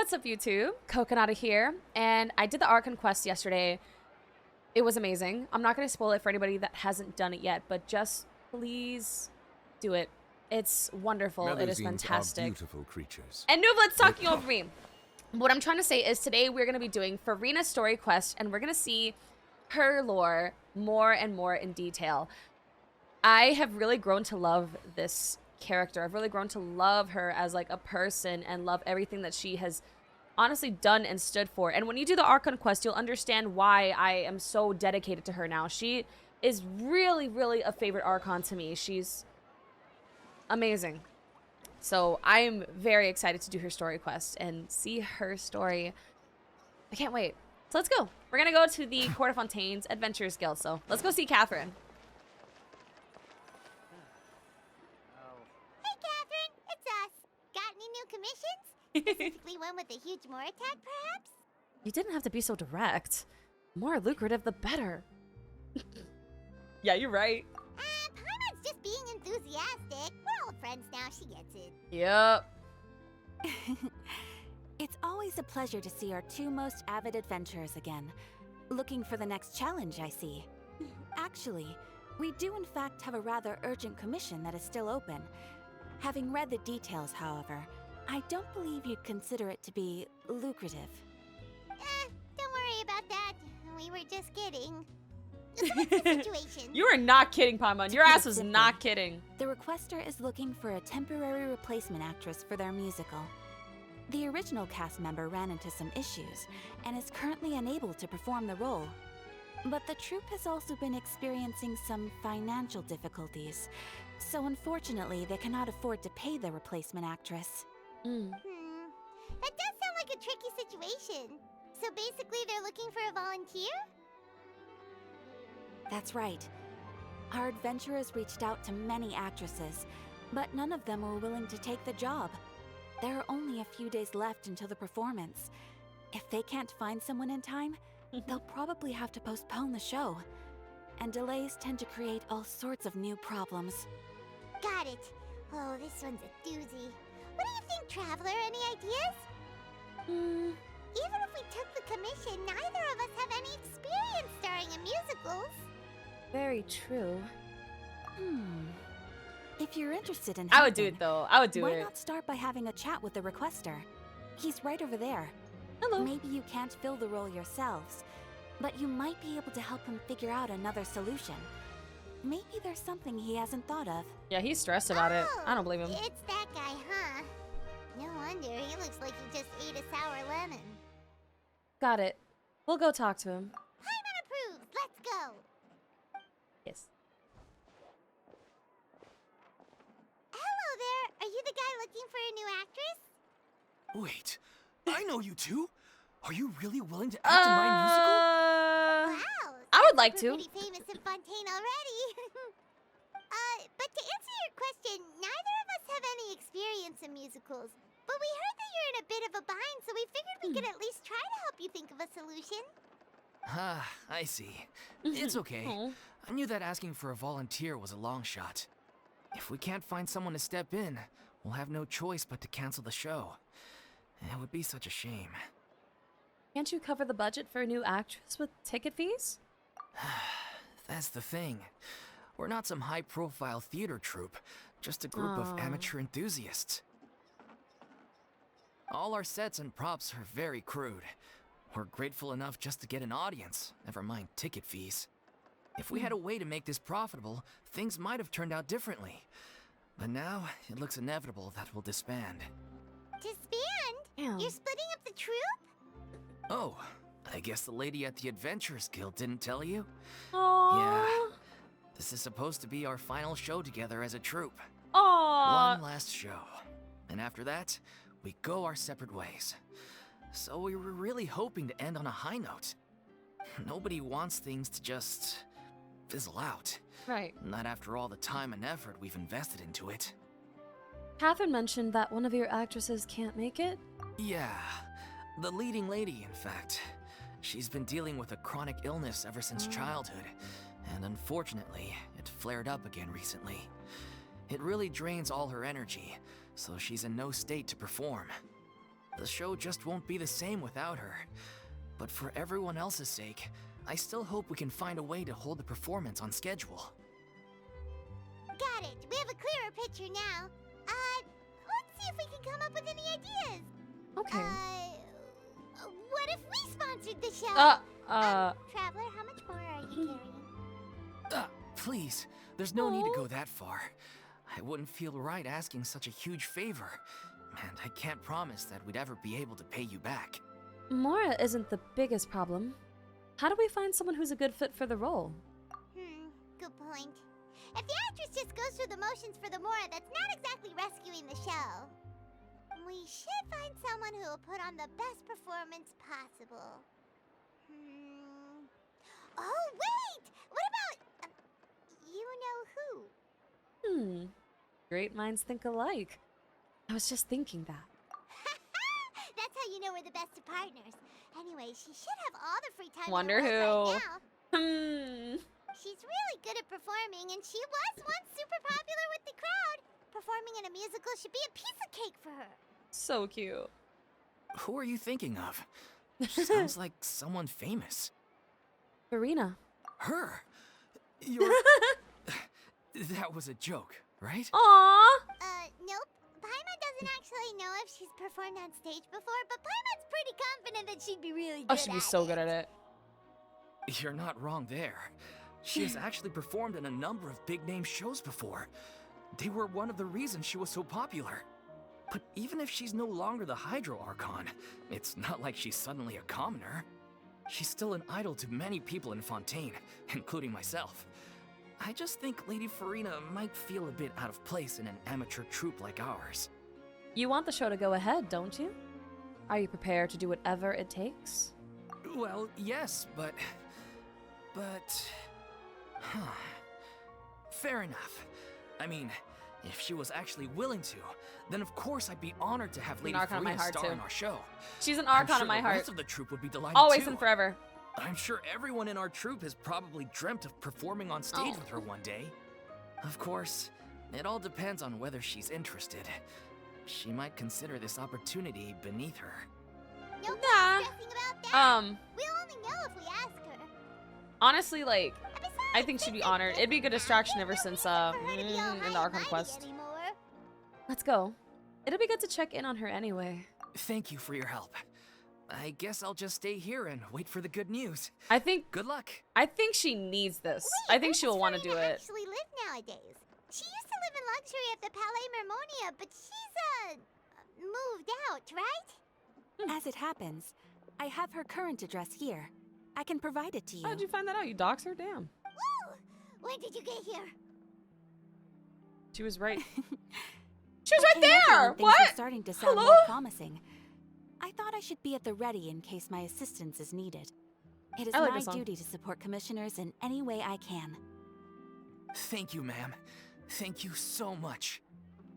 what's up YouTube? Coconut here, and I did the Archon quest yesterday. It was amazing. I'm not going to spoil it for anybody that hasn't done it yet, but just please do it. It's wonderful. It is fantastic. Are beautiful creatures. And Nublet's talking over me. What I'm trying to say is today we're going to be doing Furina's story quest, and we're going to see her lore more and more in detail. I have really grown to love this character. I've really grown to love her as like a person and love everything that she has honestly done and stood for. And when you do the Archon quest, you'll understand why I am so dedicated to her now. She is really, really a favorite Archon to me. She's amazing. So I'm very excited to do her story quest and see her story. I can't wait. So let's go. We're going to go to the Court of Fontaine's Adventurers Guild. So let's go see Catherine. Specifically one with a huge more attack, perhaps? You didn't have to be so direct. The more lucrative, the better. Yeah, you're right. Paimon's just being enthusiastic. We're old friends now, she gets it. Yep. It's always a pleasure to see our two most avid adventurers again. Looking for the next challenge, I see. Actually, we do in fact have a rather urgent commission that is still open. Having read the details, however, I don't believe you'd consider it to be lucrative. Don't worry about that. We were just kidding. So what's the situation? You are not kidding, Paimon. Your ass was not kidding. The requester is looking for a temporary replacement actress for their musical. The original cast member ran into some issues and is currently unable to perform the role. But the troupe has also been experiencing some financial difficulties, so unfortunately they cannot afford to pay the replacement actress. That does sound like a tricky situation. So basically they're looking for a volunteer? That's right. Our adventurers reached out to many actresses, but none of them were willing to take the job. There are only a few days left until the performance. If they can't find someone in time, they'll probably have to postpone the show. And delays tend to create all sorts of new problems. Got it. Oh, this one's a doozy. What do you think, Traveler? Any ideas? Even if we took the commission, neither of us have any experience starring in musicals. Very true. If you're interested in I would helping, do it though. I would do why it. not start by having a chat with the requester? He's right over there. Hello. Maybe you can't fill the role yourselves, but you might be able to help him figure out another solution. Maybe there's something he hasn't thought of. Yeah, he's stressed about it. I don't believe him. It's that guy, huh? No wonder. He looks like he just ate a sour lemon. Got it. We'll go talk to him. Paimon approves. Let's go. Yes. Hello there. Are you the guy looking for a new actress? Wait, I know you two. Are you really willing to act in my musical? Wow. I would sounds like we're to. Pretty famous in Fontaine already. But to answer your question, neither of us have any experience in musicals. But we heard that you're in a bit of a bind, so we figured we could at least try to help you think of a solution. Ah, I see. It's okay. I knew that asking for a volunteer was a long shot. If we can't find someone to step in, we'll have no choice but to cancel the show. It would be such a shame. Can't you cover the budget for a new actress with ticket fees? That's the thing. We're not some high-profile theater troupe, just a group of amateur enthusiasts. All our sets and props are very crude. We're grateful enough just to get an audience, never mind ticket fees. If we had a way to make this profitable, things might have turned out differently. But now, it looks inevitable that we'll disband. Disband? Damn. You're splitting up the troupe? Oh, I guess the lady at the Adventurers Guild didn't tell you? Aww. Yeah. This is supposed to be our final show together as a troupe. Aww. One last show. And after that, we go our separate ways. So we were really hoping to end on a high note. Nobody wants things to just fizzle out. Right. Not after all the time and effort we've invested into it. Catherine mentioned that one of your actresses can't make it. Yeah, the leading lady, in fact. She's been dealing with a chronic illness ever since childhood, and unfortunately, it flared up again recently. It really drains all her energy, so she's in no state to perform. The show just won't be the same without her. But for everyone else's sake, I still hope we can find a way to hold the performance on schedule. Got it. We have a clearer picture now. Let's see if we can come up with any ideas. Okay. What if we sponsored the show? Traveler, how much more are you carrying? Please, there's no need to go that far. I wouldn't feel right asking such a huge favor. And I can't promise that we'd ever be able to pay you back. Mora isn't the biggest problem. How do we find someone who's a good fit for the role? Good point. If the actress just goes through the motions for the Mora, that's not exactly rescuing the show. We should find someone who will put on the best performance possible. Oh, wait! What about... you know who? Great minds think alike. I was just thinking that. That's how you know we're the best of partners. Anyway, she should have all the free time Wonder in her life who. right now. She's really good at performing, and she was once super popular with the crowd. Performing in a musical should be a piece of cake for her. So cute. Who are you thinking of? Sounds like someone famous. Furina. Her? You're... That was a joke, right? Aww. Nope. Paimon doesn't actually know if she's performed on stage before, but Paimon's pretty confident that she'd be really good Oh, she'd be so good at it. You're not wrong there. She has actually performed in a number of big-name shows before. They were one of the reasons she was so popular. But even if she's no longer the Hydro Archon, it's not like she's suddenly a commoner. She's still an idol to many people in Fontaine, including myself. I just think Lady Furina might feel a bit out of place in an amateur troupe like ours. You want the show to go ahead, don't you? Are you prepared to do whatever it takes? Well, yes, but... Huh. Fair enough. I mean, if she was actually willing to, then of course I'd be honored to have Lady Archon in my Furina heart, star too. in our show. She's an I'm Archon sure in my the heart. rest of the troupe would be delighted Always too. and forever. I'm sure everyone in our troupe has probably dreamt of performing on stage with her one day. Of course, it all depends on whether she's interested. She might consider this opportunity beneath her. No point Nah. stressing about that. We'll only know if we ask her. Honestly, like, And besides, I think she'd be this honored. It'd be a good distraction ever there's no since, reason for her to be all in the high Archon and quest. mighty anymore. Let's go. It'll be good to check in on her anyway. Thank you for your help. I guess I'll just stay here and wait for the good news. I think Good luck. she needs this. Wait, I think where she'll does want to do Furina it. actually live nowadays? She used to live in luxury at the Palais Mermonia, but she's moved out, right? As it happens, I have her current address here. I can provide it to you. How did you find that out? You doxed her? Damn. Woo! When did you get here? She was right. She was I right came over there! when things were What? starting to sound Hello? more promising. I thought I should be at the ready in case my assistance is needed. It is I like my this song. duty to support commissioners in any way I can. Thank you, ma'am. Thank you so much.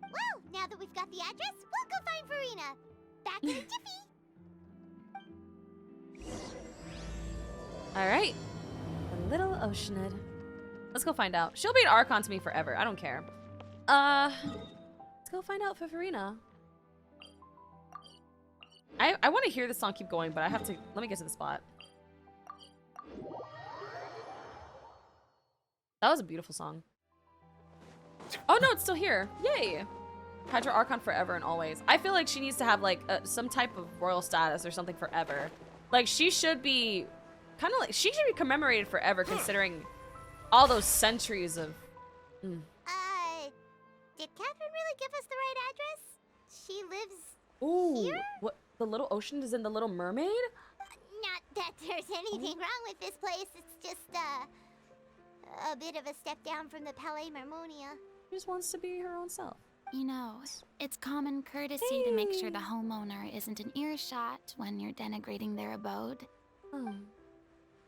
Well, now that we've got the address, we'll go find Furina. Back in a jiffy. Alright. The little Oceanid. Let's go find out. She'll be an Archon to me forever. I don't care. Let's go find out for Furina. I want to hear this song keep going, but I have to... Let me get to the spot. That was a beautiful song. Oh, no, it's still here. Yay. Hydra Archon forever and always. I feel like she needs to have, like, some type of royal status or something forever. Like, she should be... Kind of like... She should be commemorated forever, considering all those centuries of... Did Catherine really give us the right address? She lives Ooh. here? What? The little ocean is in the Little Mermaid? Not that there's anything wrong with this place. It's just, a bit of a step down from the Palais Mermonia. She just wants to be her own self. You know, it's common courtesy to make sure the homeowner isn't in earshot when you're denigrating their abode. Oh.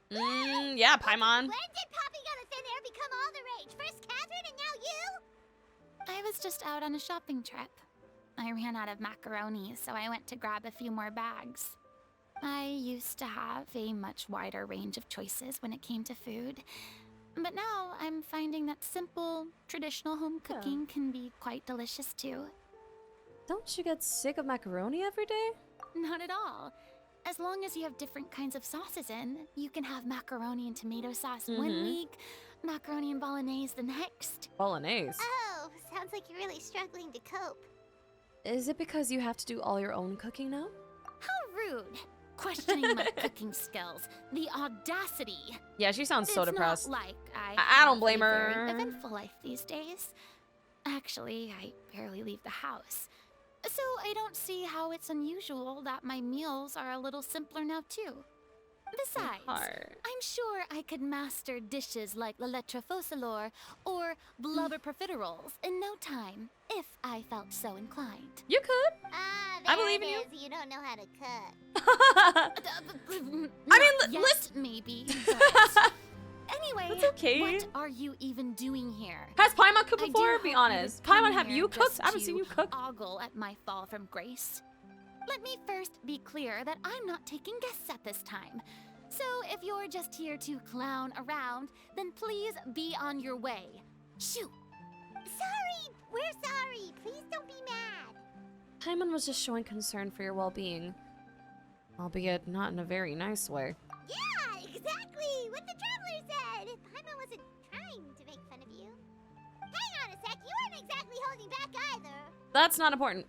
Yeah, Paimon. When did popping out of thin air become all the rage? First Catherine and now you? I was just out on a shopping trip. I ran out of macaroni, so I went to grab a few more bags. I used to have a much wider range of choices when it came to food. But now I'm finding that simple, traditional home cooking can be quite delicious too. Don't you get sick of macaroni every day? not at all. As long as you have different kinds of sauces in, you can have macaroni and tomato sauce one week, macaroni and bolognese the next. Bolognese. Oh, sounds like you're really struggling to cope. Is it because you have to do all your own cooking now? How rude. Questioning my cooking skills. The audacity. Yeah, she sounds so depressed. It's not like I don't have blame a her. very eventful life these days. Actually, I barely leave the house. So I don't see how it's unusual that my meals are a little simpler now too. Besides, Heart. I'm sure I could master dishes like la lettre faucilor or blubber profiteroles in no time, if I felt so inclined. You could. Ah, I there believe it in you. is. You don't know how to cut. I mean, Yet, listen. maybe. But anyway, That's okay. what are you even doing here? Has Paimon cooked I do before? hope Be you honest. didn't come Paimon, have here you cooked? just I haven't seen to you cook. Ogle at my fall from grace. Let me first be clear that I'm not taking guests at this time. So if you're just here to clown around, then please be on your way. Shoo! Sorry, we're sorry. Please don't be mad. Paimon was just showing concern for your well-being. Albeit not in a very nice way. Yeah, exactly what the traveler said. Paimon wasn't trying to make fun of you. Hang on a sec. You weren't exactly holding back either. That's not important.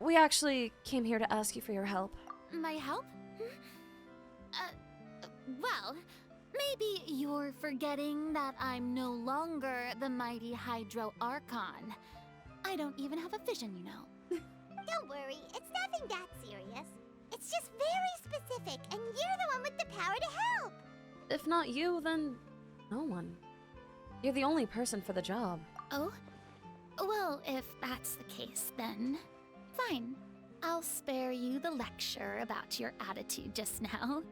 We actually came here to ask you for your help. My help? Well, maybe you're forgetting that I'm no longer the mighty Hydro Archon. I don't even have a vision, you know. Don't worry. It's nothing that serious. It's just very specific, and you're the one with the power to help. If not you, then no one. You're the only person for the job. Oh? Well, if that's the case, then fine. I'll spare you the lecture about your attitude just now.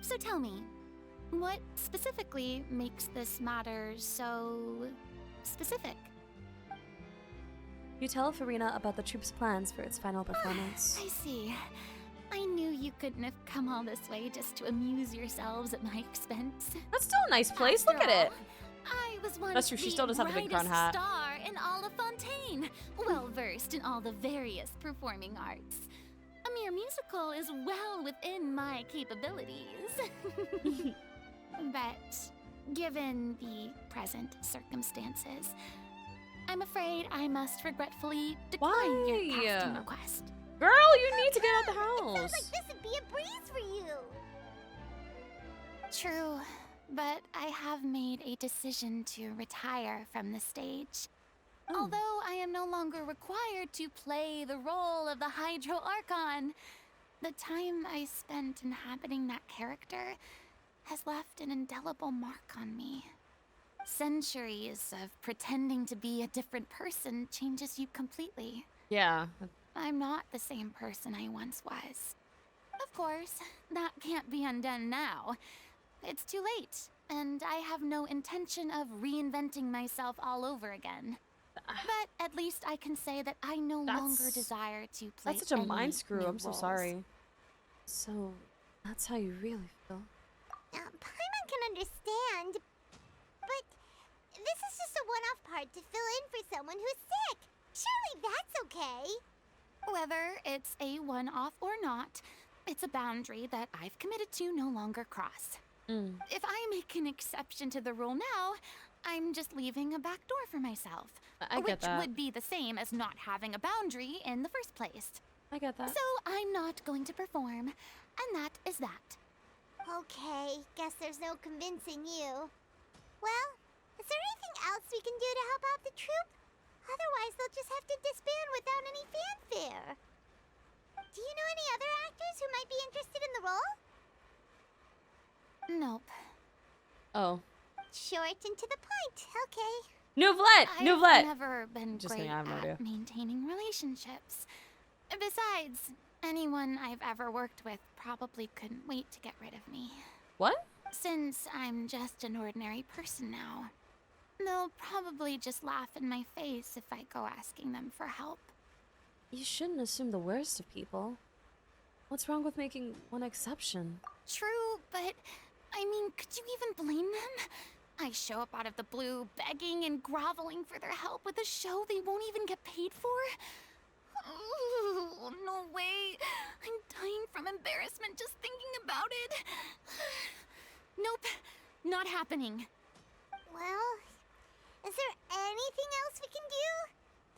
So tell me, what specifically makes this matter so specific? You tell Furina about the troop's plans for its final performance. I see. I knew you couldn't have come all this way just to amuse yourselves at my expense. That's still a nice place. Look at After it. all, I was once That's true, she the still does have a big crown brightest hat. star in all of Fontaine, well versed in all the various performing arts. A mere musical is well within my capabilities. But given the present circumstances, I'm afraid I must regretfully decline your Why? casting request. Girl, you need to get out the It sounds house. like this would be a breeze for you. True, but I have made a decision to retire from the stage. Oh. Although I am no longer required to play the role of the Hydro Archon, the time I spent inhabiting that character has left an indelible mark on me. Centuries of pretending to be a different person changes you completely. Yeah. I'm not the same person I once was. Of course, that can't be undone now. It's too late, and I have no intention of reinventing myself all over again. But at least I can say that I no longer That's- desire to play That's such a any mind screw. new I'm so roles. sorry. So, that's how you really feel. Paimon can understand, but this is just a one-off part to fill in for someone who's sick. Surely that's okay. Whether it's a one-off or not, it's a boundary that I've committed to no longer cross. If I make an exception to the rule now, I'm just leaving a back door for myself. I get which that. would be the same as not having a boundary in the first place. I get that. So I'm not going to perform, and that is that. Okay, guess there's no convincing you. Well, is there anything else we can do to help out the troupe? Otherwise, they'll just have to disband without any fanfare. Do you know any other actors who might be interested in the role? Nope. Oh. Short and to the point. Okay. Nouvlet! I've Nouvlet! never been Just great kidding, I have no idea. at maintaining relationships. Besides, anyone I've ever worked with probably couldn't wait to get rid of me. What? Since I'm just an ordinary person now, they'll probably just laugh in my face if I go asking them for help. You shouldn't assume the worst of people. What's wrong with making one exception? True, but I mean, could you even blame them? I show up out of the blue, begging and groveling for their help with a show they won't even get paid for. Oh, no way. I'm dying from embarrassment just thinking about it. Nope, not happening. Well, is there anything else we can do?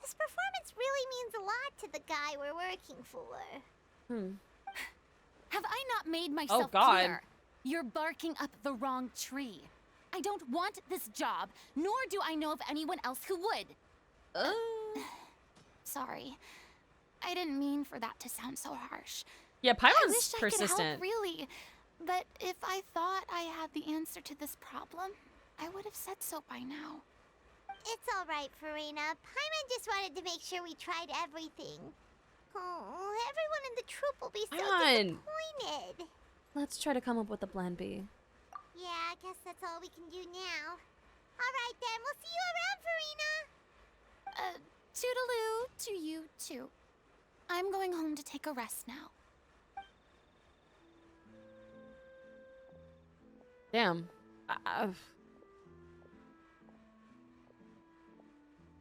This performance really means a lot to the guy we're working for. Have I not made myself God. clear? You're barking up the wrong tree. I don't want this job, nor do I know of anyone else who would. Sorry. I didn't mean for that to sound so harsh. Yeah, I Paimon's wish I could persistent. help, really. But if I thought I had the answer to this problem, I would have said so by now. It's all right, Furina. Paimon just wanted to make sure we tried everything. Oh, everyone in the troupe will be so Paimon. disappointed. Let's try to come up with a plan B. Yeah, I guess that's all we can do now. All right, then. We'll see you around, Furina. Toodaloo to you, too. I'm going home to take a rest now. Damn.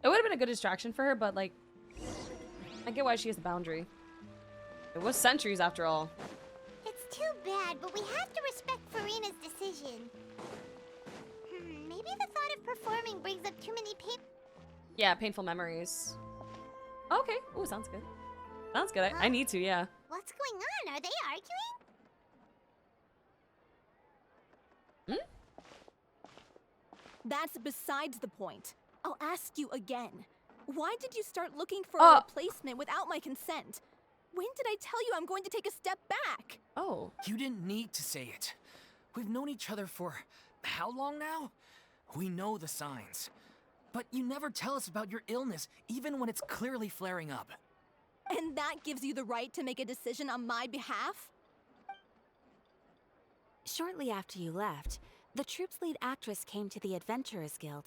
It would have been a good distraction for her, but like, I get why she has a boundary. It was centuries after all. It's too bad, but we have to respect Furina's decision. Maybe the thought of performing brings up too many pain. Yeah, painful memories. Okay. Oh, sounds good. Sounds good. I need to, yeah. What's going on? Are they arguing? That's besides the point. I'll ask you again. Why did you start looking for a replacement without my consent? When did I tell you I'm going to take a step back? Oh. You didn't need to say it. We've known each other for how long now? We know the signs. But you never tell us about your illness, even when it's clearly flaring up. And that gives you the right to make a decision on my behalf? Shortly after you left, the troupe's lead actress came to the Adventurers Guild.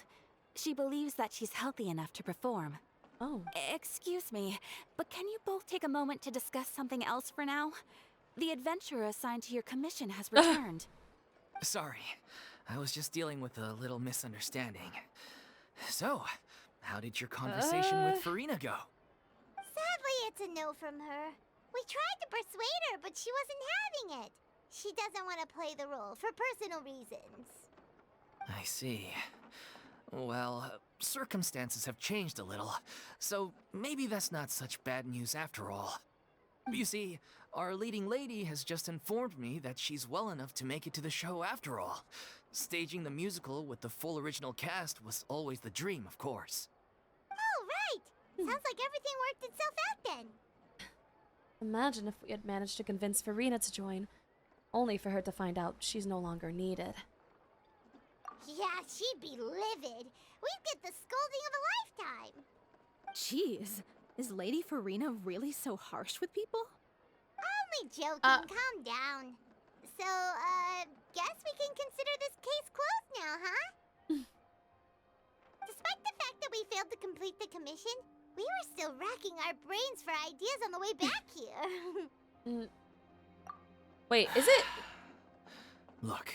She believes that she's healthy enough to perform. Oh. Excuse me, but can you both take a moment to discuss something else for now? The adventurer assigned to your commission has returned. Sorry, I was just dealing with a little misunderstanding. So, how did your conversation with Furina go? Sadly, it's a no from her. We tried to persuade her, but she wasn't having it. She doesn't want to play the role for personal reasons. I see. Well, circumstances have changed a little, so maybe that's not such bad news after all. You see, our leading lady has just informed me that she's well enough to make it to the show after all. Staging the musical with the full original cast was always the dream, of course. Oh, right! Sounds like everything worked itself out then. Imagine if we had managed to convince Furina to join, only for her to find out she's no longer needed. Yeah, she'd be livid. We'd get the scolding of a lifetime. Jeez, is Lady Furina really so harsh with people? Only joking, calm down. So, guess we can consider this case closed now, huh? Despite the fact that we failed to complete the commission, we were still racking our brains for ideas on the way back here. Wait, is it? Look,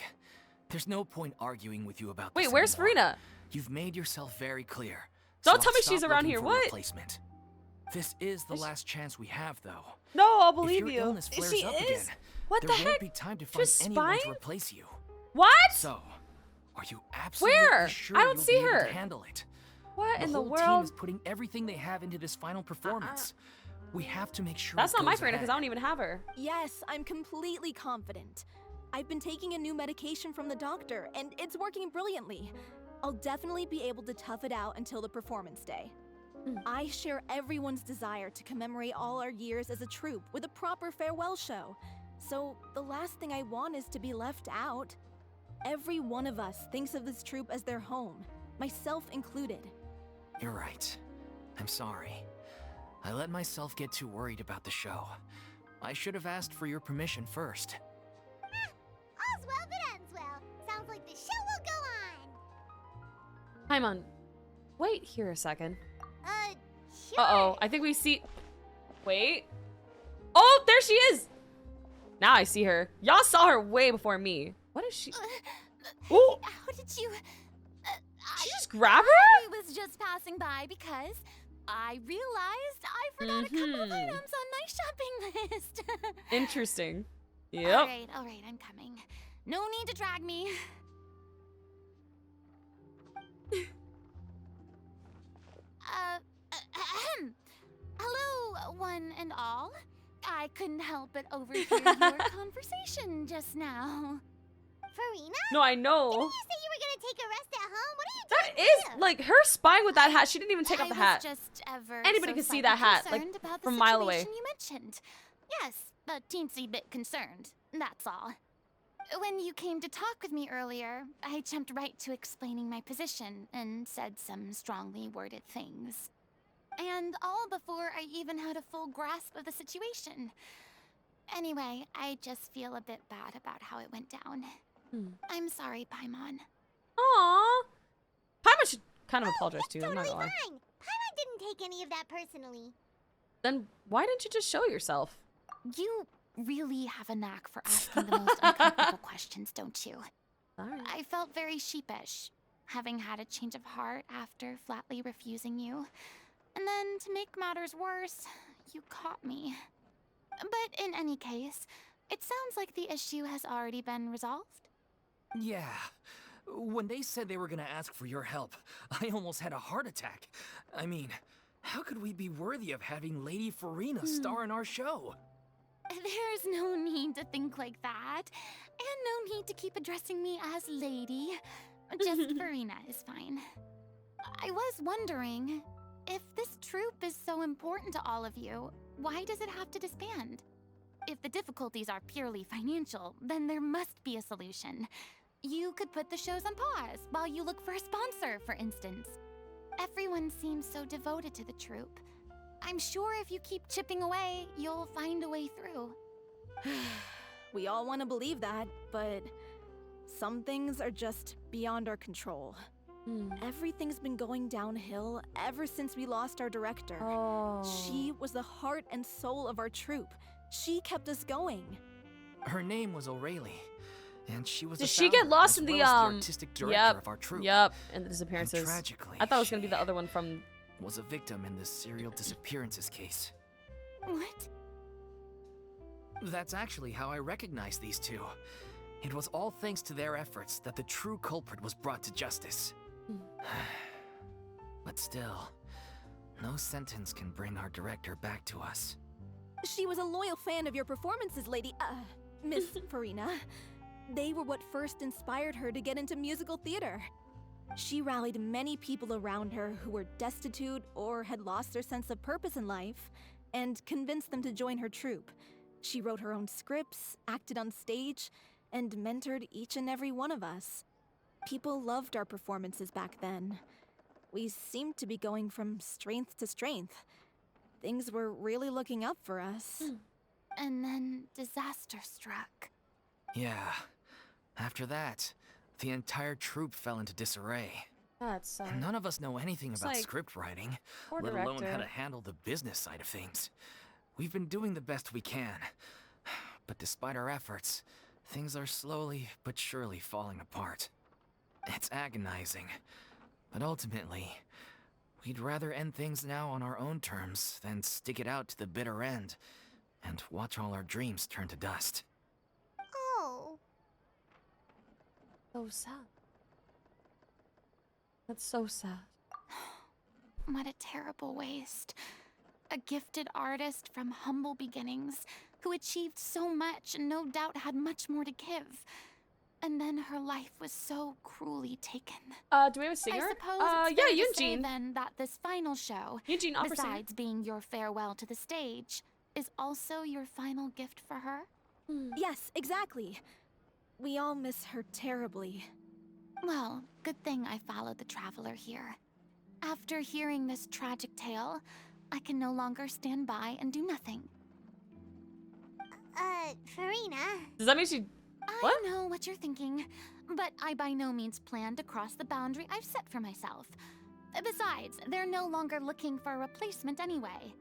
there's no point arguing with you about Wait, this where's anymore. Furina? You've made yourself very clear. Don't so tell me stop she's around looking here. for a What? Replacement. This is the last chance we have, though. No, I'll If believe your you. illness flares She up is? again, What there the won't heck? be time to find Just anyone to spine? replace you. What? So, are you absolutely Where? sure I don't you'll see be able her. to handle it? What in the whole team world? is putting everything they have into this final performance. We have to make sure That's it not my goes Furina because I ahead. don't even have her. Yes, I'm completely confident. I've been taking a new medication from the doctor, and it's working brilliantly. I'll definitely be able to tough it out until the performance day. I share everyone's desire to commemorate all our years as a troupe with a proper farewell show. So the last thing I want is to be left out. Every one of us thinks of this troupe as their home, myself included. You're right. I'm sorry. I let myself get too worried about the show. I should have asked for your permission first. All's well that ends well. Sounds like the show will go on. Paimon, wait here a second. Sure. Uh-oh, I think we see... Wait. Oh, there she is! Now I see her. Y'all saw her way before me. What is she? Ooh, How did you... she just grab her? I was just passing by because I realized I forgot a couple of Mhm. items on my shopping list. Interesting. All Yep. right, I'm coming. No need to drag me. Hello, one and all. I couldn't help but overhear your conversation just now. Furina? No, I know. You said you were gonna take a rest at home. What are you That doing is here? like her spying with that hat. She didn't even take off the hat. I was just ever Anybody so could see slightly that hat, like, concerned about the from a mile away. situation you mentioned. Yes, a teensy bit concerned. That's all. When you came to talk with me earlier, I jumped right to explaining my position and said some strongly worded things. And all before I even had a full grasp of the situation. Anyway, I just feel a bit bad about how it went down. I'm sorry, Paimon. Aww. Paimon should kind of apologize That's too. I'm not totally gonna lie. fine. Paimon didn't take any of that personally. Then why didn't you just show yourself? You really have a knack for asking the most uncomfortable questions, don't you? Sorry. I felt very sheepish, having had a change of heart after flatly refusing you. And then, to make matters worse, you caught me. But in any case, it sounds like the issue has already been resolved. Yeah. When they said they were gonna ask for your help, I almost had a heart attack. I mean, how could we be worthy of having Lady Furina star in our show? There's no need to think like that, and no need to keep addressing me as lady. Just Furina is fine. I was wondering, if this troupe is so important to all of you, why does it have to disband? If the difficulties are purely financial, then there must be a solution. You could put the shows on pause while you look for a sponsor, for instance. Everyone seems so devoted to the troupe. I'm sure if you keep chipping away, you'll find a way through. We all want to believe that, but some things are just beyond our control. Everything's been going downhill ever since we lost our director. Oh. She was the heart and soul of our troupe. She kept us going. Her name was O'Reilly, and she was Did the she get founder lost as in the well as artistic director of our troupe. Yep, and the And disappearances. tragically, I thought it was gonna be she the other one from. was a victim in the serial disappearances case. What? That's actually how I recognized these two. It was all thanks to their efforts that the true culprit was brought to justice. But still, no sentence can bring our director back to us. She was a loyal fan of your performances, Miss Furina. They were what first inspired her to get into musical theater. She rallied many people around her who were destitute or had lost their sense of purpose in life, and convinced them to join her troupe. She wrote her own scripts, acted on stage, and mentored each and every one of us. People loved our performances back then. We seemed to be going from strength to strength. Things were really looking up for us. And then disaster struck. Yeah. After that, the entire troupe fell into disarray. That's And none of us know anything about like, script writing, poor let alone how director. to handle the business side of things. We've been doing the best we can, but despite our efforts, things are slowly but surely falling apart. It's agonizing, but ultimately, we'd rather end things now on our own terms than stick it out to the bitter end and watch all our dreams turn to dust. Oh. So sad. That's so sad. What a terrible waste. A gifted artist from humble beginnings who achieved so much and no doubt had much more to give. And then her life was so cruelly taken. Do we have a singer? I suppose it's Yeah, fair to say Eugene. then that this final show, Eugene, opera singer. besides being your farewell to the stage, is also your final gift for her? Yes, exactly. We all miss her terribly. Well, good thing I followed the traveler here. After hearing this tragic tale, I can no longer stand by and do nothing. Furina. Does that mean she? What? I know what you're thinking, but I by no means plan to cross the boundary I've set for myself. Besides, they're no longer looking for a replacement anyway.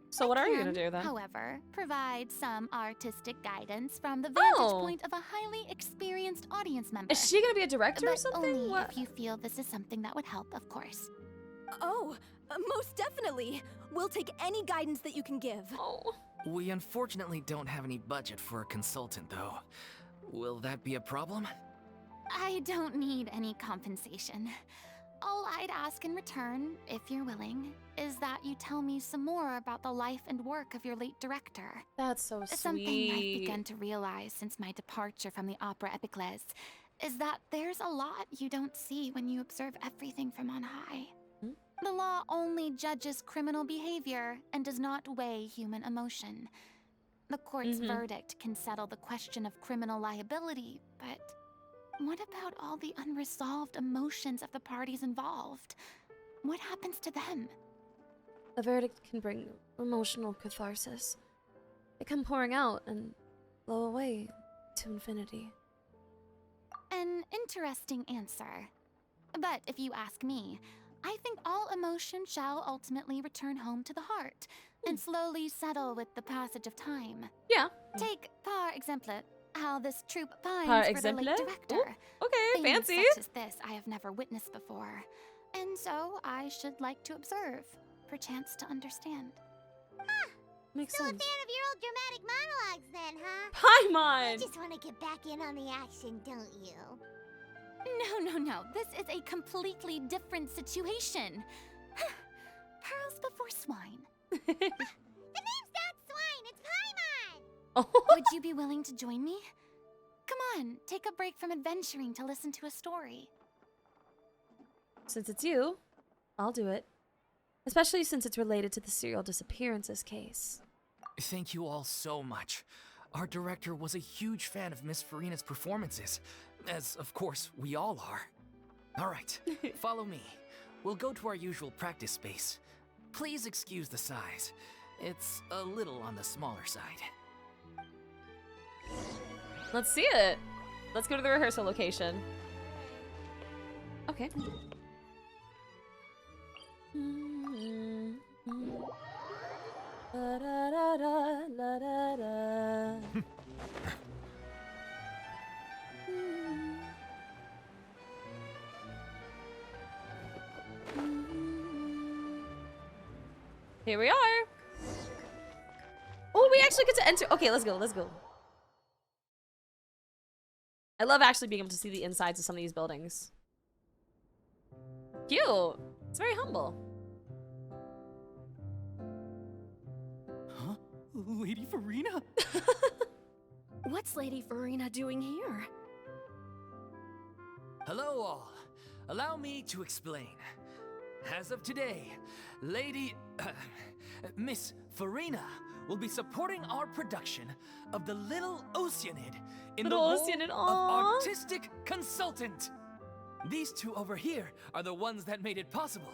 So what are you gonna do then? However, provide some artistic guidance from the vantage Oh. point of a highly experienced audience member. Is she gonna be a director or But something? only What? if you feel this is something that would help, of course. Oh, most definitely. We'll take any guidance that you can give. Oh. We unfortunately don't have any budget for a consultant, though. Will that be a problem? I don't need any compensation. All I'd ask in return, if you're willing, is that you tell me some more about the life and work of your late director. That's so sweet. Something I've begun to realize since my departure from the Opera Epiclese is that there's a lot you don't see when you observe everything from on high. Hmm? The law only judges criminal behavior and does not weigh human emotion. The court's verdict can settle the question of criminal liability, but what about all the unresolved emotions of the parties involved? What happens to them? A verdict can bring emotional catharsis. They come pouring out and blow away to infinity. An interesting answer. But if you ask me, I think all emotion shall ultimately return home to the heart and slowly settle with the passage of time. Yeah. Take, par exemple, how this troupe Par pines for the exemple? late director. Okay, Things fancy. such as this I have never witnessed before, and so I should like to observe, perchance to understand. Makes Still a fan sense. of your old dramatic monologues then, huh? Paimon! You just want to get back in on the action, don't you? No. This is a completely different situation. Pearls before swine. The name's not Swine, it's Paimon! Oh. Would you be willing to join me? Come on, take a break from adventuring to listen to a story. Since it's you, I'll do it. Especially since it's related to the serial disappearances case. Thank you all so much. Our director was a huge fan of Miss Furina's performances, as of course we all are. All right, follow me. We'll go to our usual practice space. Please excuse the size. It's a little on the smaller side. Let's see it. Let's go to the rehearsal location. Okay. Here we are. Oh, we actually get to enter. Okay, let's go. Let's go. I love actually being able to see the insides of some of these buildings. Cute. It's very humble. Huh? Lady Furina? What's Lady Furina doing here? Hello all. Allow me to explain. As of today, Miss Furina will be supporting our production of the Little Oceanid in the Little role Oceanid, of aw. artistic consultant. These two over here are the ones that made it possible.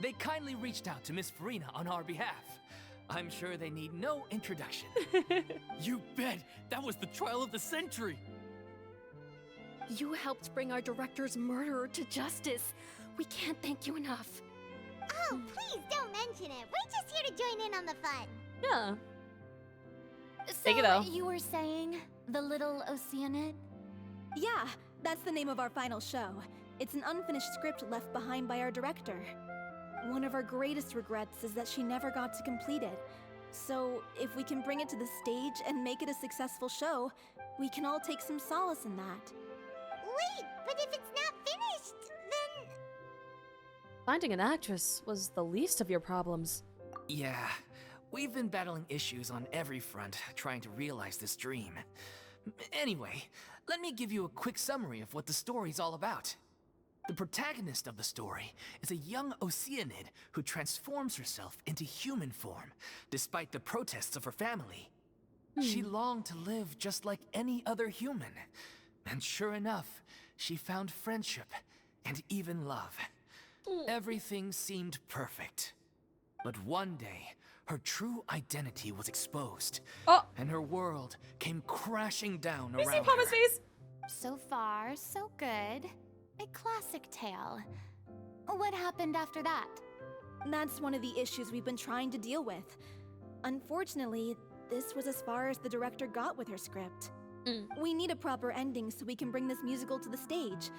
They kindly reached out to Miss Furina on our behalf. I'm sure they need no introduction. You bet! That was the trial of the century! You helped bring our director's murderer to justice. We can't thank you enough. Oh, please don't mention it. We're just here to join in on the fun. Yeah. So it though. you were saying the Little Oceanid? Yeah, that's the name of our final show. It's an unfinished script left behind by our director. One of our greatest regrets is that she never got to complete it. So, if we can bring it to the stage and make it a successful show, we can all take some solace in that. Wait, but if it's not finished, then... Finding an actress was the least of your problems. Yeah, we've been battling issues on every front trying to realize this dream. Anyway, let me give you a quick summary of what the story's all about. The protagonist of the story is a young Oceanid who transforms herself into human form, despite the protests of her family. She longed to live just like any other human. And sure enough, she found friendship and even love. Everything seemed perfect. But one day, her true identity was exposed, Oh, and her world came crashing down you see around Palma's her. face? So far, so good. A classic tale. What happened after that? That's one of the issues we've been trying to deal with. Unfortunately, this was as far as the director got with her script. We need a proper ending so we can bring this musical to the stage.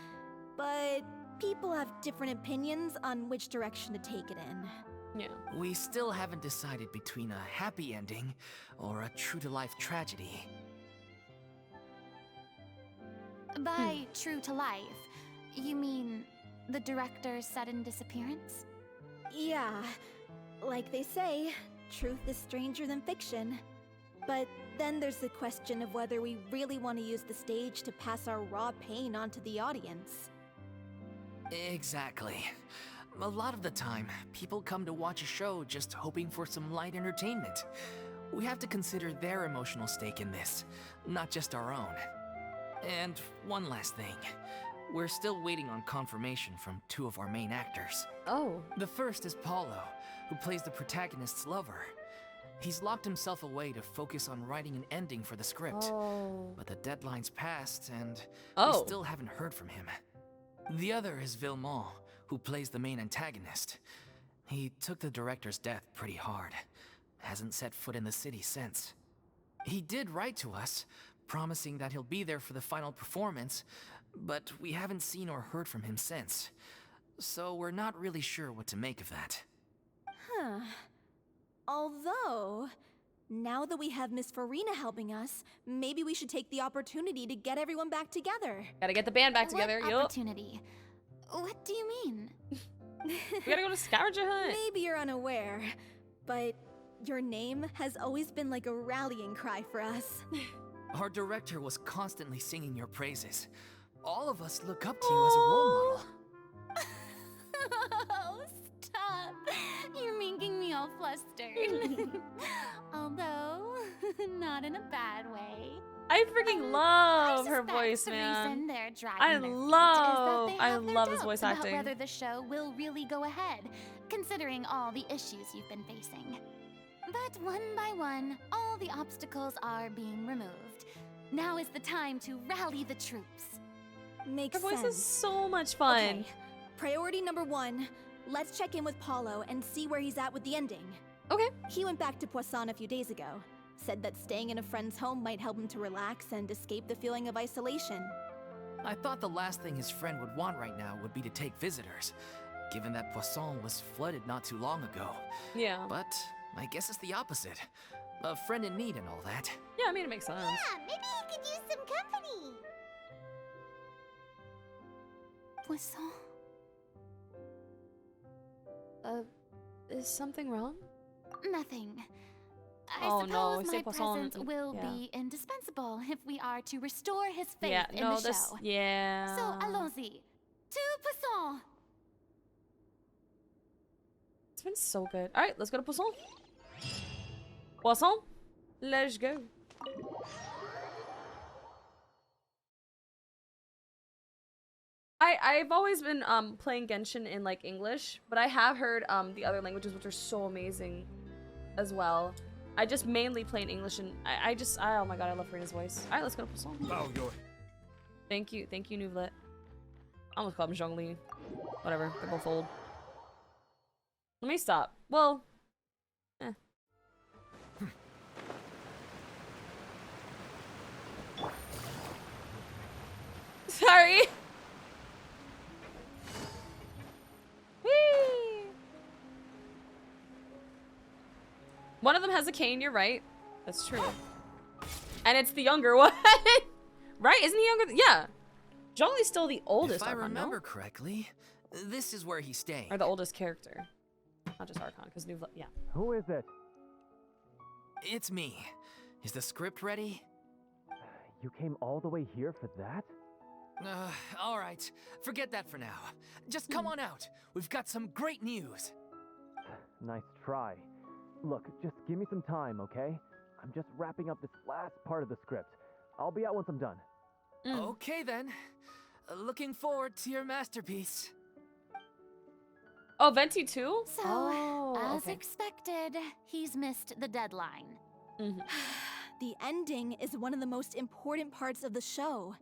But people have different opinions on which direction to take it in. Yeah. We still haven't decided between a happy ending or a true-to-life tragedy. By true to life, you mean the director's sudden disappearance? Yeah, like they say, truth is stranger than fiction. But then there's the question of whether we really want to use the stage to pass our raw pain onto the audience. Exactly. A lot of the time, people come to watch a show just hoping for some light entertainment. We have to consider their emotional stake in this, not just our own. And one last thing. We're still waiting on confirmation from 2 of our main actors. Oh. The first is Paulo, who plays the protagonist's lover. He's locked himself away to focus on writing an ending for the script. Oh. But the deadline's passed, and Oh. we still haven't heard from him. The other is Villemont, who plays the main antagonist. He took the director's death pretty hard. Hasn't set foot in the city since. He did write to us, promising that he'll be there for the final performance, but we haven't seen or heard from him since. So we're not really sure what to make of that. Huh. Although, now that we have Miss Furina helping us, maybe we should take the opportunity to get everyone back together. Gotta get the band back together. What Yup. opportunity? What do you mean? We gotta go to scavenger hunt. Maybe you're unaware, but your name has always been like a rallying cry for us. Our director was constantly singing your praises. All of us look up to you as a role model. Oh, stop! You're making me all flustered. Although, not in a bad way. I freaking love I her suspect voice, the man. reason they're dragging I their feet is that love- they I have their love his doubts voice about acting. whether the show will really go ahead, considering all the issues you've been facing. But one by one, all the obstacles are being removed. Now is the time to rally the troops. Makes Her voice sense. is so much fun. Okay, priority number 1, let's check in with Paulo and see where he's at with the ending. Okay. He went back to Poisson a few days ago. Said that staying in a friend's home might help him to relax and escape the feeling of isolation. I thought the last thing his friend would want right now would be to take visitors, given that Poisson was flooded not too long ago. Yeah. But I guess it's the opposite. A friend in need and all that. Yeah, I mean, it makes sense. Yeah, maybe he could use some company. Poisson? Is something wrong? Nothing. I Oh, no, suppose say my Poisson- presence will yeah. be indispensable if we are to restore his faith Yeah, in no, the this. show. Yeah. So allons-y. To Poisson! It's been so good. All right, let's go to Poisson. Poisson, let's go. I've always been playing Genshin in like English, but I have heard the other languages, which are so amazing as well. I just mainly play in English, and oh my god, I love Furina's voice. All right, let's go to Poisson. Oh, your. Thank you, Nouvlet. I almost called him Zhongli. Whatever, they're both old. Let me stop. Well, Sorry. Whee! One of them has a cane, you're right. That's true. And it's the younger one. Right? Isn't he younger? Yeah. Zhongli's still the oldest If I Archon, no? remember correctly, this is where he's staying. Or the oldest character. Not just Archon, because New... Yeah. Who is it? It's me. Is the script ready? You came all the way here for that? All right. Forget that for now. Just come on out. We've got some great news. Nice try. Look, just give me some time, okay? I'm just wrapping up this last part of the script. I'll be out once I'm done. Okay then. Looking forward to your masterpiece. Oh, Venti too? So, Oh, as okay. expected, he's missed the deadline. The ending is one of the most important parts of the show.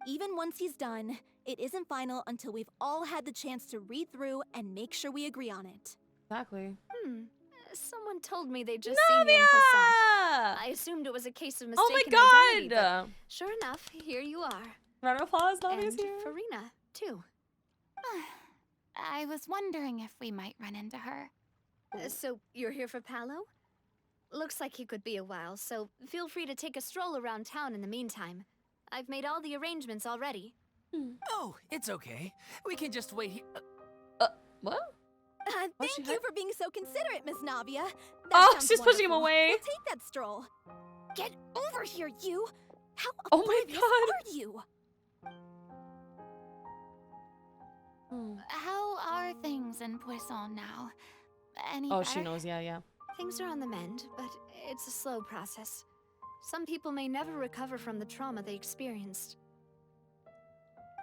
Even once he's done, it isn't final until we've all had the chance to read through and make sure we agree on it. Exactly. Someone told me they'd just seen me in Poisson. Navia! I assumed it was a case of Oh my mistaken identity, god! but sure enough, here you are. Round of applause, And Navia's here. Furina, too. I was wondering if we might run into her. So, you're here for Palo? Looks like he could be a while, so feel free to take a stroll around town in the meantime. I've made all the arrangements already. Oh, it's okay. We can just wait here. What? Thank you for being so considerate, Miss Navia. That Oh, sounds she's pushing him wonderful. away. We'll take that stroll. Get over here, you! How Oh my oblivious God. are you? How are things in Poisson now? Any Oh, better? she knows. Yeah, yeah. Things are on the mend, but it's a slow process. Some people may never recover from the trauma they experienced.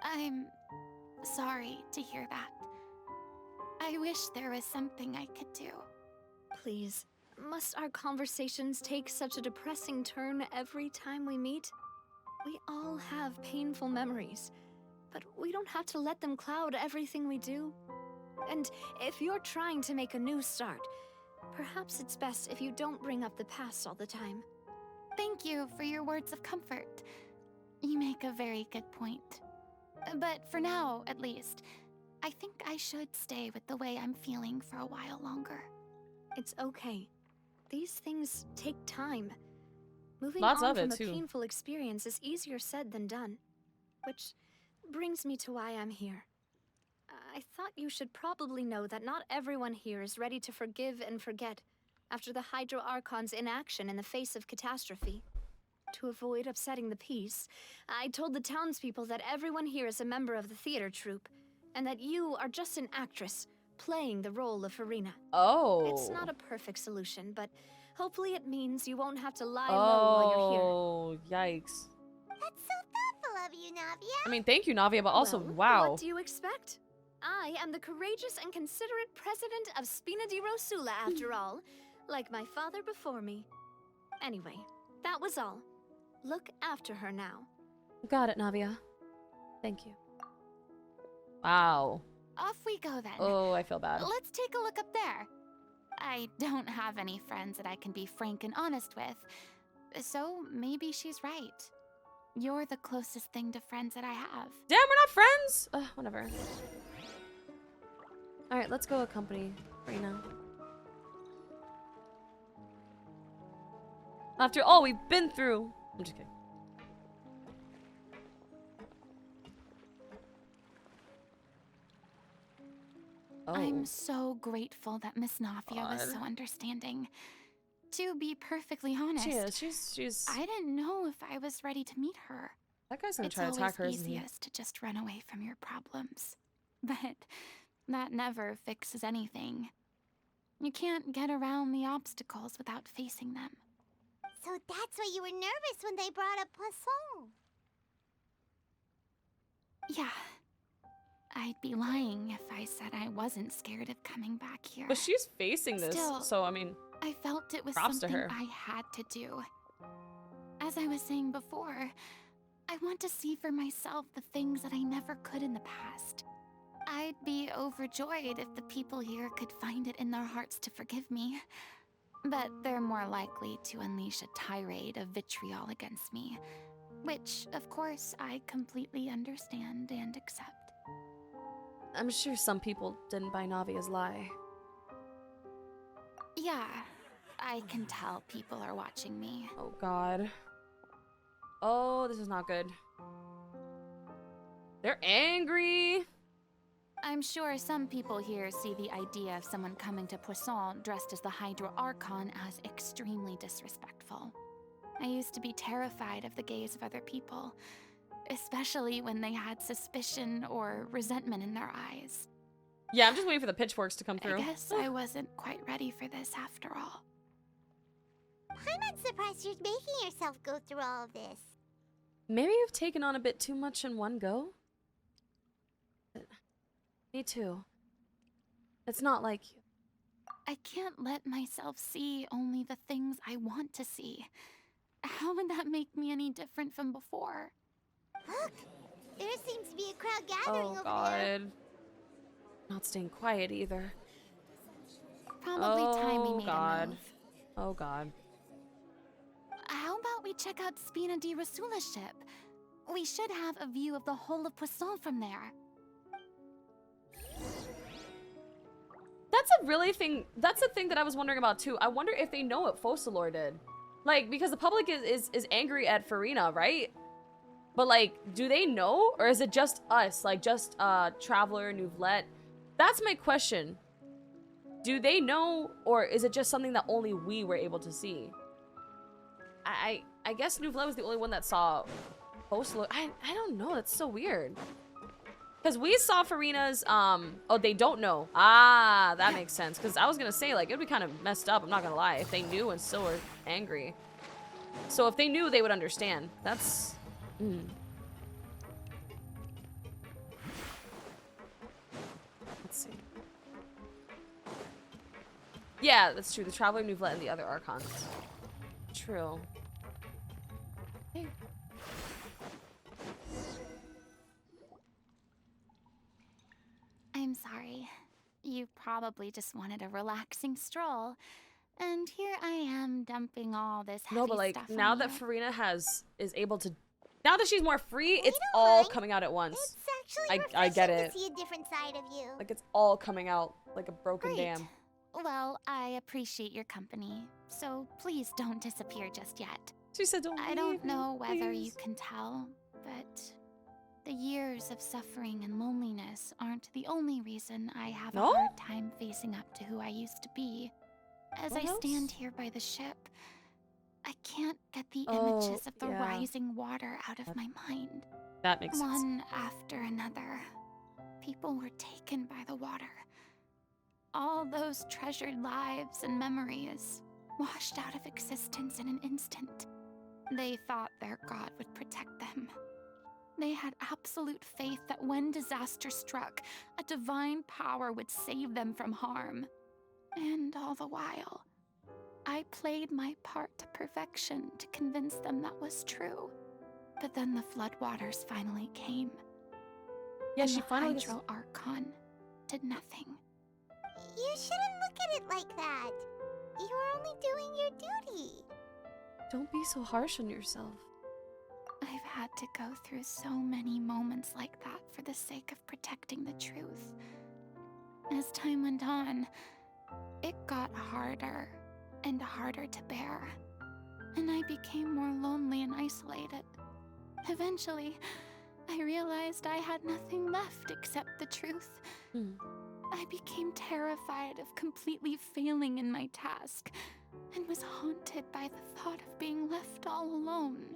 I'm sorry to hear that. I wish there was something I could do. Please, must our conversations take such a depressing turn every time we meet? We all have painful memories, but we don't have to let them cloud everything we do. And if you're trying to make a new start, perhaps it's best if you don't bring up the past all the time. Thank you for your words of comfort. You make a very good point. But for now, at least, I think I should stay with the way I'm feeling for a while longer. It's okay. These things take time. Moving Lots on of from it, a too. painful experience is easier said than done. Which brings me to why I'm here. I thought you should probably know that not everyone here is ready to forgive and forget after the Hydro Archon's inaction in the face of catastrophe. To avoid upsetting the peace, I told the townspeople that everyone here is a member of the theater troupe, and that you are just an actress playing the role of Furina. Oh. It's not a perfect solution, but hopefully it means you won't have to lie low while you're here. Oh, yikes. That's so thoughtful of you, Navia. I mean, thank you, Navia, but also, Well, wow. What do you expect? I am the courageous and considerate president of Spina di Rosula, after all, like my father before me. Anyway, that was all. Look after her now. Got it, Navia. Thank you. Wow. Off we go then. Oh, I feel bad. Let's take a look up there. I don't have any friends that I can be frank and honest with, so maybe she's right. You're the closest thing to friends that I have. Damn, we're not friends. Ugh, whatever. All right, let's go accompany Furina. After all we've been through. I'm just kidding. Oh. I'm so grateful that Miss Navia was God. so understanding. To be perfectly honest, She is. She's. I didn't know if I was ready to meet her. That guy's gonna It's try to attack her, always isn't he? easiest to just run away from your problems. But that never fixes anything. You can't get around the obstacles without facing them. So that's why you were nervous when they brought up Poisson. Yeah. I'd be lying if I said I wasn't scared of coming back here. But she's facing this, Still, so I mean, I felt it was props to something her. I had to do. As I was saying before, I want to see for myself the things that I never could in the past. I'd be overjoyed if the people here could find it in their hearts to forgive me. But they're more likely to unleash a tirade of vitriol against me. Which, of course, I completely understand and accept. I'm sure some people didn't buy Navia's lie. Yeah, I can tell people are watching me. Oh God. Oh, this is not good. They're angry. I'm sure some people here see the idea of someone coming to Poisson dressed as the Hydro Archon as extremely disrespectful. I used to be terrified of the gaze of other people, especially when they had suspicion or resentment in their eyes. Yeah, I'm just waiting for the pitchforks to come through. I guess I wasn't quite ready for this after all. I'm not surprised you're making yourself go through all of this. Maybe you've taken on a bit too much in one go? Me too. It's not like you. I can't let myself see only the things I want to see. How would that make me any different from before? Look, there seems to be a crowd gathering Oh over God. Not staying quiet either. Probably time we made God. a move. Oh God. How about we check out Spina di Rosula's ship? We should have a view of the whole of Poisson from there. That's the thing that I was wondering about too. I wonder if they know what Focalor did. Like, because the public is angry at Furina, right? But like, do they know? Or is it just us? Like, just Traveler, Nouvlet? That's my question. Do they know, or is it just something that only we were able to see? I guess Nouvlet was the only one that saw Focalor. I don't know, that's so weird. Because we saw Furina's, oh, they don't know. Ah, that makes sense. Because I was going to say, like, it'd be kind of messed up, I'm not going to lie, if they knew and still were angry. So if they knew, they would understand. That's... Let's see. Yeah, that's true. The Traveler, Nouvlet, and the other Archons. True. Hey. I'm sorry. You probably just wanted a relaxing stroll. And here I am dumping all this heavy No, but like, stuff now on that you. Furina is able to... Now that she's more free, it's don't all mind. coming out at once. It's actually I get refreshing it. to see a different side of you. Like, it's all coming out like a broken Great. dam. Well, I appreciate your company, so please don't disappear just yet. She said, don't I don't leave me, know whether you please. can tell, but the years of suffering and loneliness aren't the only reason I have No? a hard time facing up to who I used to be. As What I stand else? here by the ship, I can't get the Oh, images of the yeah. rising water out of my mind. That makes sense. One after another, people were taken by the water. All those treasured lives and memories washed out of existence in an instant. They thought their god would protect them. They had absolute faith that when disaster struck, a divine power would save them from harm. And all the while, I played my part to perfection to convince them that was true. But then the floodwaters finally came. Yeah, and she the finally... Hydro Archon did nothing. You shouldn't look at it like that. You were only doing your duty. Don't be so harsh on yourself. I've had to go through so many moments like that for the sake of protecting the truth. As time went on, it got harder and harder to bear, and I became more lonely and isolated. Eventually, I realized I had nothing left except the truth. I became terrified of completely failing in my task, and was haunted by the thought of being left all alone,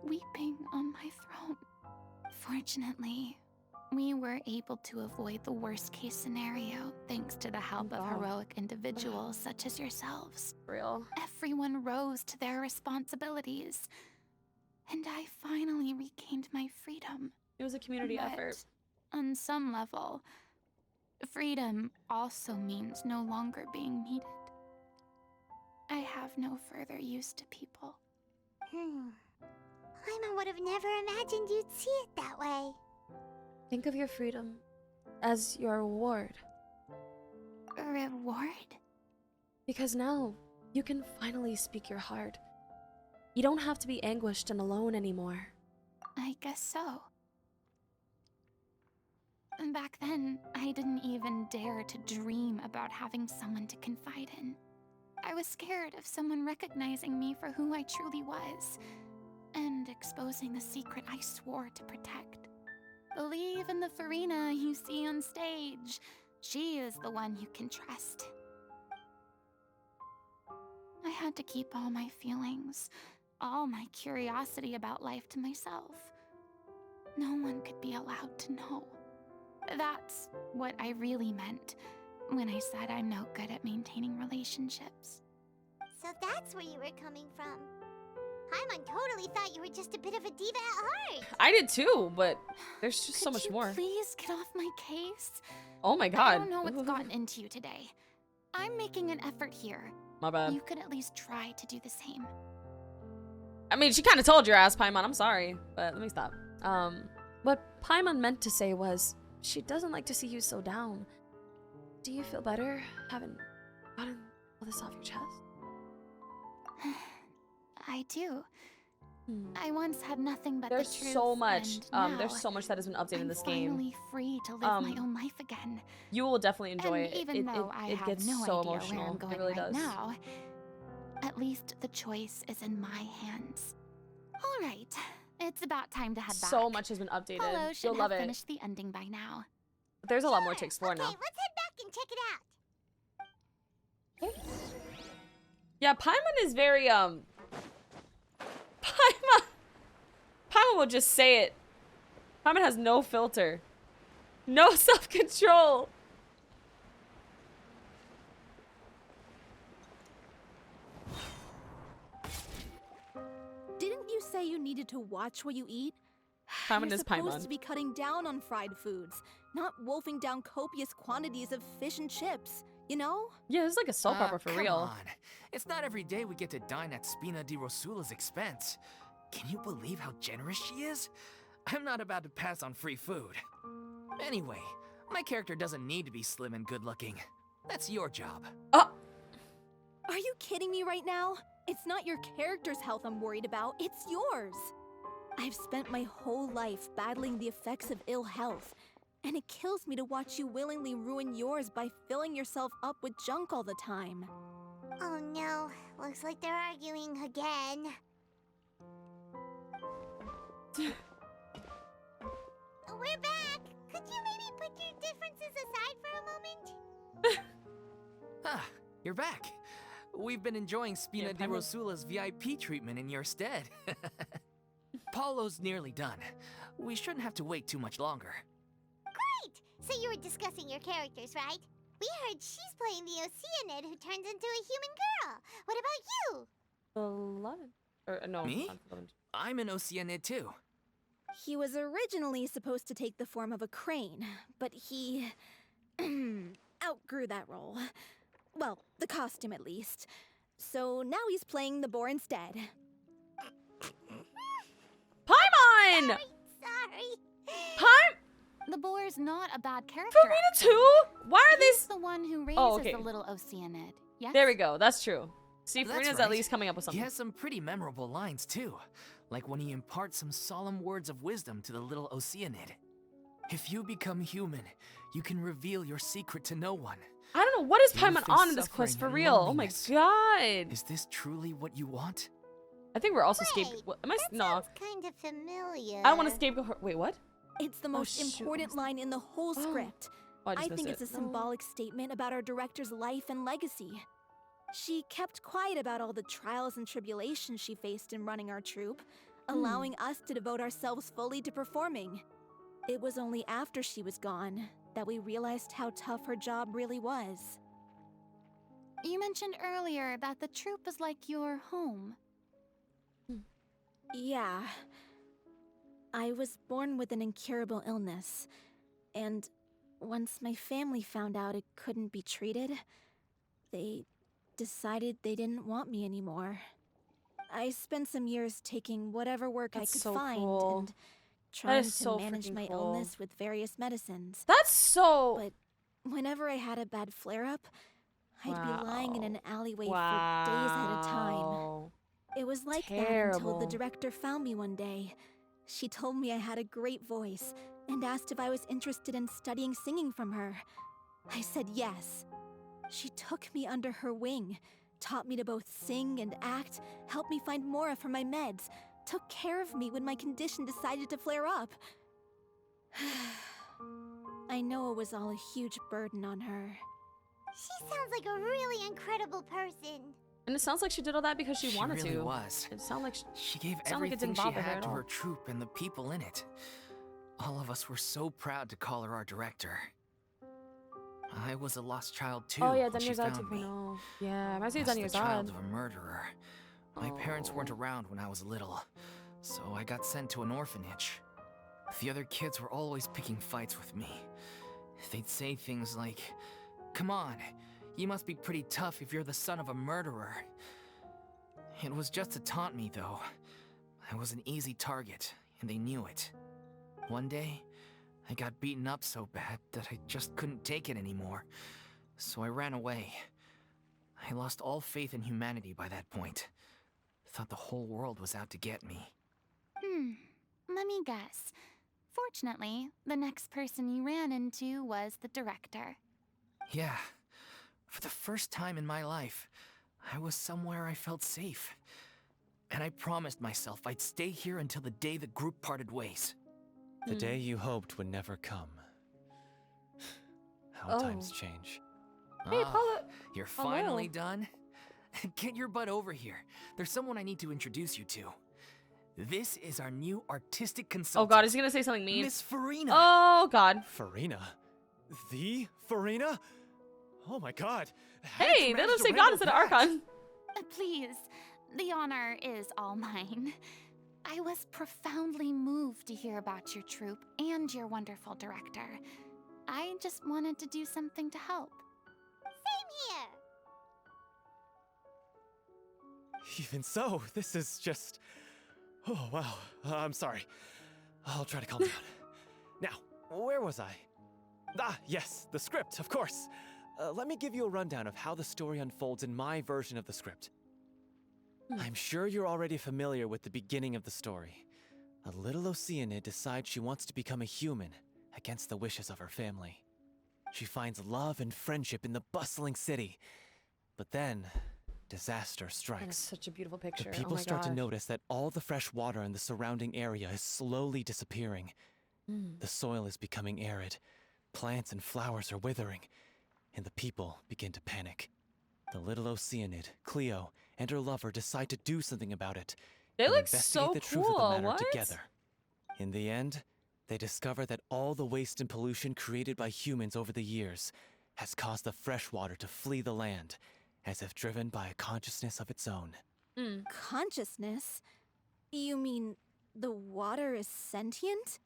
weeping on my throne. Fortunately, we were able to avoid the worst-case scenario thanks to the help of Wow. heroic individuals such as yourselves. Real. Everyone rose to their responsibilities, and I finally regained my freedom. It was a community But effort. on some level, freedom also means no longer being needed. I have no further use to people. Paimon would have never imagined you'd see it that way. Think of your freedom as your reward. A reward? Because now, you can finally speak your heart. You don't have to be anguished and alone anymore. I guess so. And back then, I didn't even dare to dream about having someone to confide in. I was scared of someone recognizing me for who I truly was, and exposing the secret I swore to protect. Believe in the Furina you see on stage. She is the one you can trust. I had to keep all my feelings, all my curiosity about life to myself. No one could be allowed to know. That's what I really meant when I said I'm no good at maintaining relationships. So that's where you were coming from. Paimon totally thought you were just a bit of a diva at heart. I did too, but there's just so Could much you more. Please get off my case. Oh my I god. don't know what's gotten into you today. I'm making an effort here. My bad. You could at least try to do the same. I mean, she kind of told your ass, Paimon. I'm sorry, but let me stop. What Paimon meant to say was, she doesn't like to see you so down. Do you feel better having gotten all this off your chest? I do. I once had nothing but There's the truth. so much. And There's now so much that has been updated in I'm this game. finally free to live my own life again. You will definitely enjoy And it. even though I It have gets no so idea emotional. where I'm going It really right does. now, at least the choice is in my hands. All right, it's about time to head back. So much has been updated. Polo should You'll love have it. finished the ending by now. There's a lot more to explore Okay, now. let's head back and check it out. Yeah, Paimon is very Paimon will just say it. Paimon has no filter. No self-control. Didn't you say you needed to watch what you eat? Paimon You're is supposed Paimon. to be cutting down on fried foods, not wolfing down copious quantities of fish and chips, you know? Yeah, this is like a soap opera for Come real. on. It's not every day we get to dine at Spina di Rosula's expense. Can you believe how generous she is? I'm not about to pass on free food. Anyway, my character doesn't need to be slim and good-looking. That's your job. Oh, Are you kidding me right now? It's not your character's health I'm worried about, it's yours. I've spent my whole life battling the effects of ill health, and it kills me to watch you willingly ruin yours by filling yourself up with junk all the time. Oh no, looks like they're arguing again. We're back! Could you maybe put your differences aside for a moment? Ah, you're back. We've been enjoying Spina Yeah, di Paimon- Rosula's VIP treatment in your stead. Paulo's nearly done. We shouldn't have to wait too much longer. Great! So you were discussing your characters, right? We heard she's playing the Oceanid who turns into a human girl. What about you? 11. Or no, Me? not 11. I'm an Oceanid too. He was originally supposed to take the form of a crane, but he outgrew that role. Well, the costume at least. So now he's playing the boar instead. Paimon! Sorry. The boar's not a bad character. Furina actually. too? Why are they? He's the one who raises Oh, okay. the little Oceanid. Yes? There we go. That's true. See, That's Furina's right. at least coming up with He something. has some pretty memorable lines too, like when he imparts some solemn words of wisdom to the little Oceanid. If you become human, you can reveal your secret to no one. I don't know what is You will Paimon face on in this quest for suffering and real. Oh my loneliness. god. Is this truly what you want? I think we're also Wait, escaping. Am I? That No. sounds kind of familiar. I don't want to escape. Wait, what? It's the Oh, most shoot, important what's line in the whole Oh. script. Oh, I just I missed think it. it's a symbolic statement about our director's life and legacy. She kept quiet about all the trials and tribulations she faced in running our troupe, allowing us to devote ourselves fully to performing. It was only after she was gone that we realized how tough her job really was. You mentioned earlier that the troupe is like your home. Yeah. I was born with an incurable illness, and once my family found out it couldn't be treated, they decided they didn't want me anymore. I spent some years taking whatever work That's I could so find cool. and trying is to so manage freaking my cool. illness with various medicines. That's so. But whenever I had a bad flare-up, I'd be lying in an alleyway wow. for days at a time. It was like that until Terrible. the director found me one day. She told me I had a great voice and asked if I was interested in studying singing from her. I said yes. She took me under her wing, taught me to both sing and act, helped me find Mora for my meds, took care of me when my condition decided to flare up. I know it was all a huge burden on her. She sounds like a really incredible person. And it sounds like she did all that because she wanted really to. was. It sounded like. She gave Sound like it everything didn't she bother her had at to all. her troupe and the people in it. All of us were so proud to call her our director. I was a lost child too Oh yeah, when she Daniel's out found me. 2.0. Yeah, reminds me of As the Daniel's child odd. of a murderer. My parents weren't Oh. around when I was little, so I got sent to an orphanage. The other kids were always picking fights with me. They'd say things like, "Come on, you must be pretty tough if you're the son of a murderer." It was just to taunt me, though. I was an easy target, and they knew it. One day, I got beaten up so bad that I just couldn't take it anymore, so I ran away. I lost all faith in humanity by that point. thought the whole world was out to get me. Let me guess. Fortunately, the next person you ran into was the director. Yeah. For the first time in my life, I was somewhere I felt safe. And I promised myself I'd stay here until the day the group parted ways. The day you hoped would never come. How times change. Hey, Paula. You're Hello. finally done? Get your butt over here. There's someone I need to introduce you to. This is our new artistic Oh consultant. god, is he gonna say something mean? Miss Furina. Oh god. Furina? The Furina? Oh my god. Hey, they don't say god instead of archon. Please, the honor is all mine. I was profoundly moved to hear about your troupe and your wonderful director. I just wanted to do something to help. Same here. Even so, this is just... Oh, wow. I'm sorry. I'll try to calm down. Now, where was I? Ah, yes, the script, of course. Let me give you a rundown of how the story unfolds in my version of the script. I'm sure you're already familiar with the beginning of the story. A little Oceanid decides she wants to become a human, against the wishes of her family. She finds love and friendship in the bustling city. But then, disaster That is strikes. such a beautiful The picture. people oh my start to gosh. notice that all the fresh water in the surrounding area is slowly disappearing. The soil is becoming arid, plants and flowers are withering, and the people begin to panic. The little Oceanid, Cleo, and her lover decide to do something about it. They and look investigate so the truth cool. of the matter What? together. In the end, they discover that all the waste and pollution created by humans over the years has caused the fresh water to flee the land, as if driven by a consciousness of its own. Consciousness? You mean the water is sentient?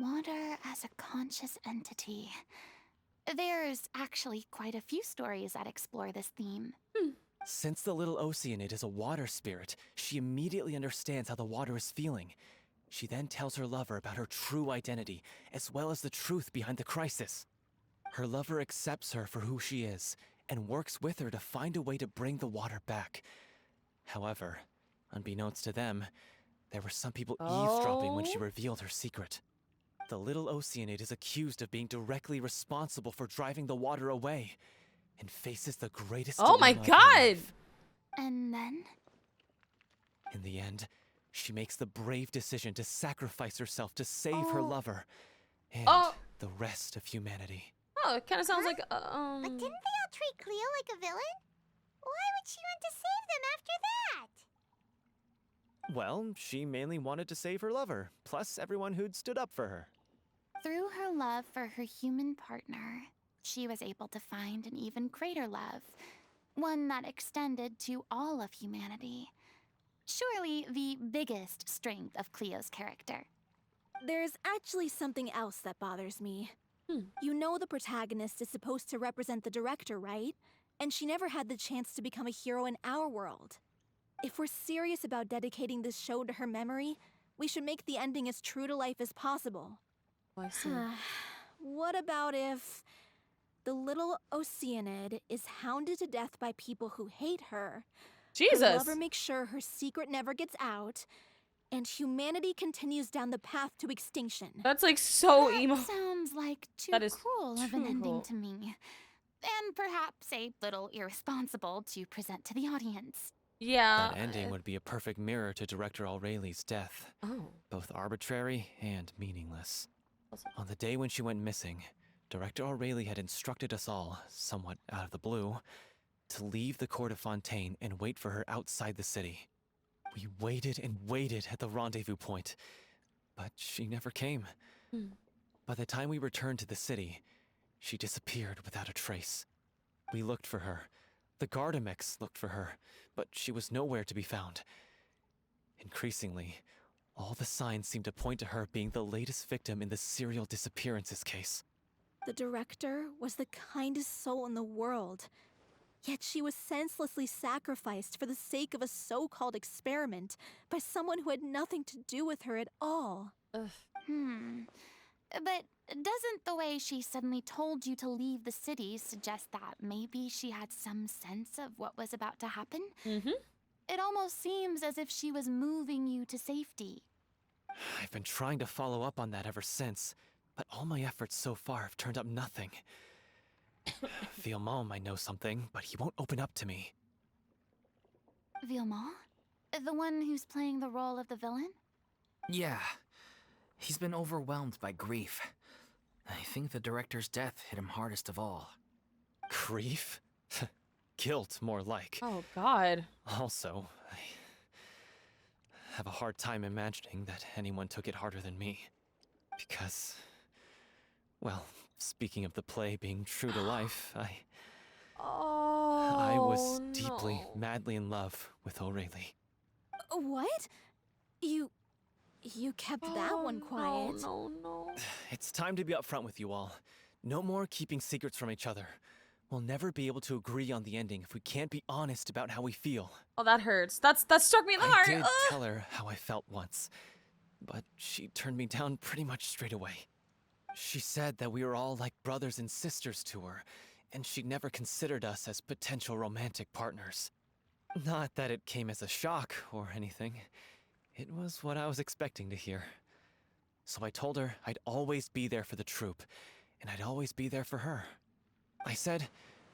Water as a conscious entity. There's actually quite a few stories that explore this theme. Since the little Oceanid is a water spirit, she immediately understands how the water is feeling. She then tells her lover about her true identity, as well as the truth behind the crisis. Her lover accepts her for who she is, and works with her to find a way to bring the water back. However, unbeknownst to them, there were some people eavesdropping when she revealed her secret. The little Oceanid is accused of being directly responsible for driving the water away, and faces the greatest Oh my dilemma of her god. life. And then? In the end, she makes the brave decision to sacrifice herself to save her lover and the rest of humanity. Oh, it kind of sounds like But didn't they all treat Cleo like a villain? Why would she want to save them after that? Well, she mainly wanted to save her lover, plus everyone who'd stood up for her. Through her love for her human partner, she was able to find an even greater love, one that extended to all of humanity. Surely the biggest strength of Cleo's character. There's actually something else that bothers me. You know the protagonist is supposed to represent the director, right? And she never had the chance to become a hero in our world. If we're serious about dedicating this show to her memory, we should make the ending as true to life as possible. Oh, I see. What about if the little Oceanid is hounded to death by people who hate her? Her Jesus. lover makes sure her secret never gets out, and humanity continues down the path to extinction. That's like so That emo. sounds like too That is cruel of too an ending cruel. to me. And perhaps a little irresponsible to present to the audience. Yeah. That ending would be a perfect mirror to Director Aureli's death, Oh. both arbitrary and meaningless. On the day when she went missing, Director Aureli had instructed us all, somewhat out of the blue, to leave the court of Fontaine and wait for her outside the city. We waited and waited at the rendezvous point, but she never came. By the time we returned to the city, she disappeared without a trace. We looked for her. The Gardamex looked for her, but she was nowhere to be found. Increasingly, all the signs seemed to point to her being the latest victim in the serial disappearances case. The director was the kindest soul in the world, yet she was senselessly sacrificed for the sake of a so-called experiment by someone who had nothing to do with her at all. But doesn't the way she suddenly told you to leave the city suggest that maybe she had some sense of what was about to happen? It almost seems as if she was moving you to safety. I've been trying to follow up on that ever since, but all my efforts so far have turned up nothing. Villemont might know something, but he won't open up to me. Villemont? The one who's playing the role of the villain? Yeah. He's been overwhelmed by grief. I think the director's death hit him hardest of all. Grief? Guilt, more like. Oh, God. Also, I have a hard time imagining that anyone took it harder than me. Because, well, speaking of the play being true to life, I was deeply, madly in love with O'Reilly. What? You kept that one quiet. No. It's time to be upfront with you all. No more keeping secrets from each other. We'll never be able to agree on the ending if we can't be honest about how we feel. Oh, that hurts. That struck me in the I heart. did Ugh. tell her how I felt once, but she turned me down pretty much straight away. She said that we were all like brothers and sisters to her, and she'd never considered us as potential romantic partners. Not that it came as a shock or anything. It was what I was expecting to hear. So I told her I'd always be there for the troupe, and I'd always be there for her. I said,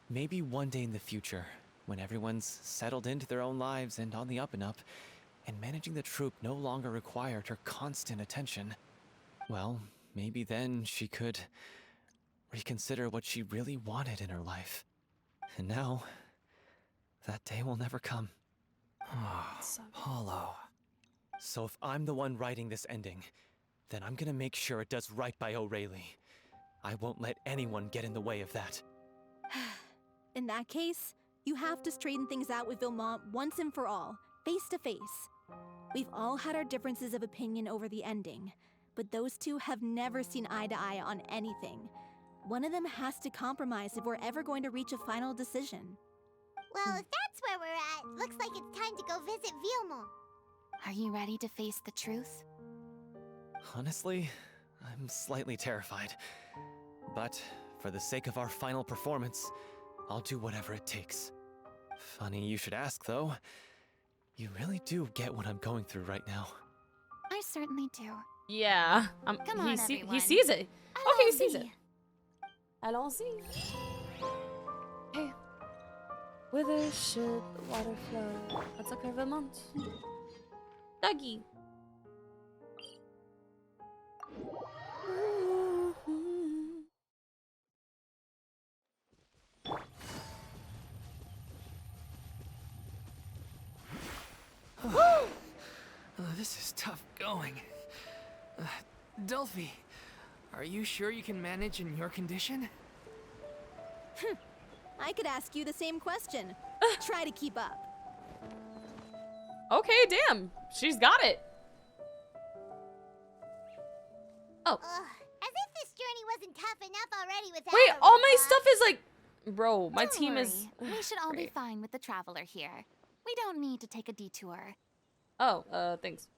maybe one day in the future, when everyone's settled into their own lives and on the up and up, and managing the troupe no longer required her constant attention, well, maybe then she could reconsider what she really wanted in her life. And now, that day will never come. Oh, Paulo. So if I'm the one writing this ending, then I'm gonna make sure it does right by O'Reilly. I won't let anyone get in the way of that. In that case, you have to straighten things out with Villemont once and for all, face to face. We've all had our differences of opinion over the ending, but those two have never seen eye to eye on anything. One of them has to compromise if we're ever going to reach a final decision. Well, if that's where we're at, looks like it's time to go visit Villemont. Are you ready to face the truth? Honestly, I'm slightly terrified. But for the sake of our final performance, I'll do whatever it takes. Funny you should ask, though. You really do get what I'm going through right now. I certainly do. Yeah. Come on, everyone. He sees it. Okay, he sees it. Allons-y. Allons-y. Hey. Whither should the water flow? Let's look over Vermont. Dougie. This is tough going. Delphi, are you sure you can manage in your condition? I could ask you the same question. Try to keep up. Okay, damn. She's got it. Oh. As if this journey wasn't tough enough already without Wait, a all my roadblock. stuff is like... Bro, my Don't team worry. is... We should all be Great. fine with the traveler here. We don't need to take a detour. Oh, thanks.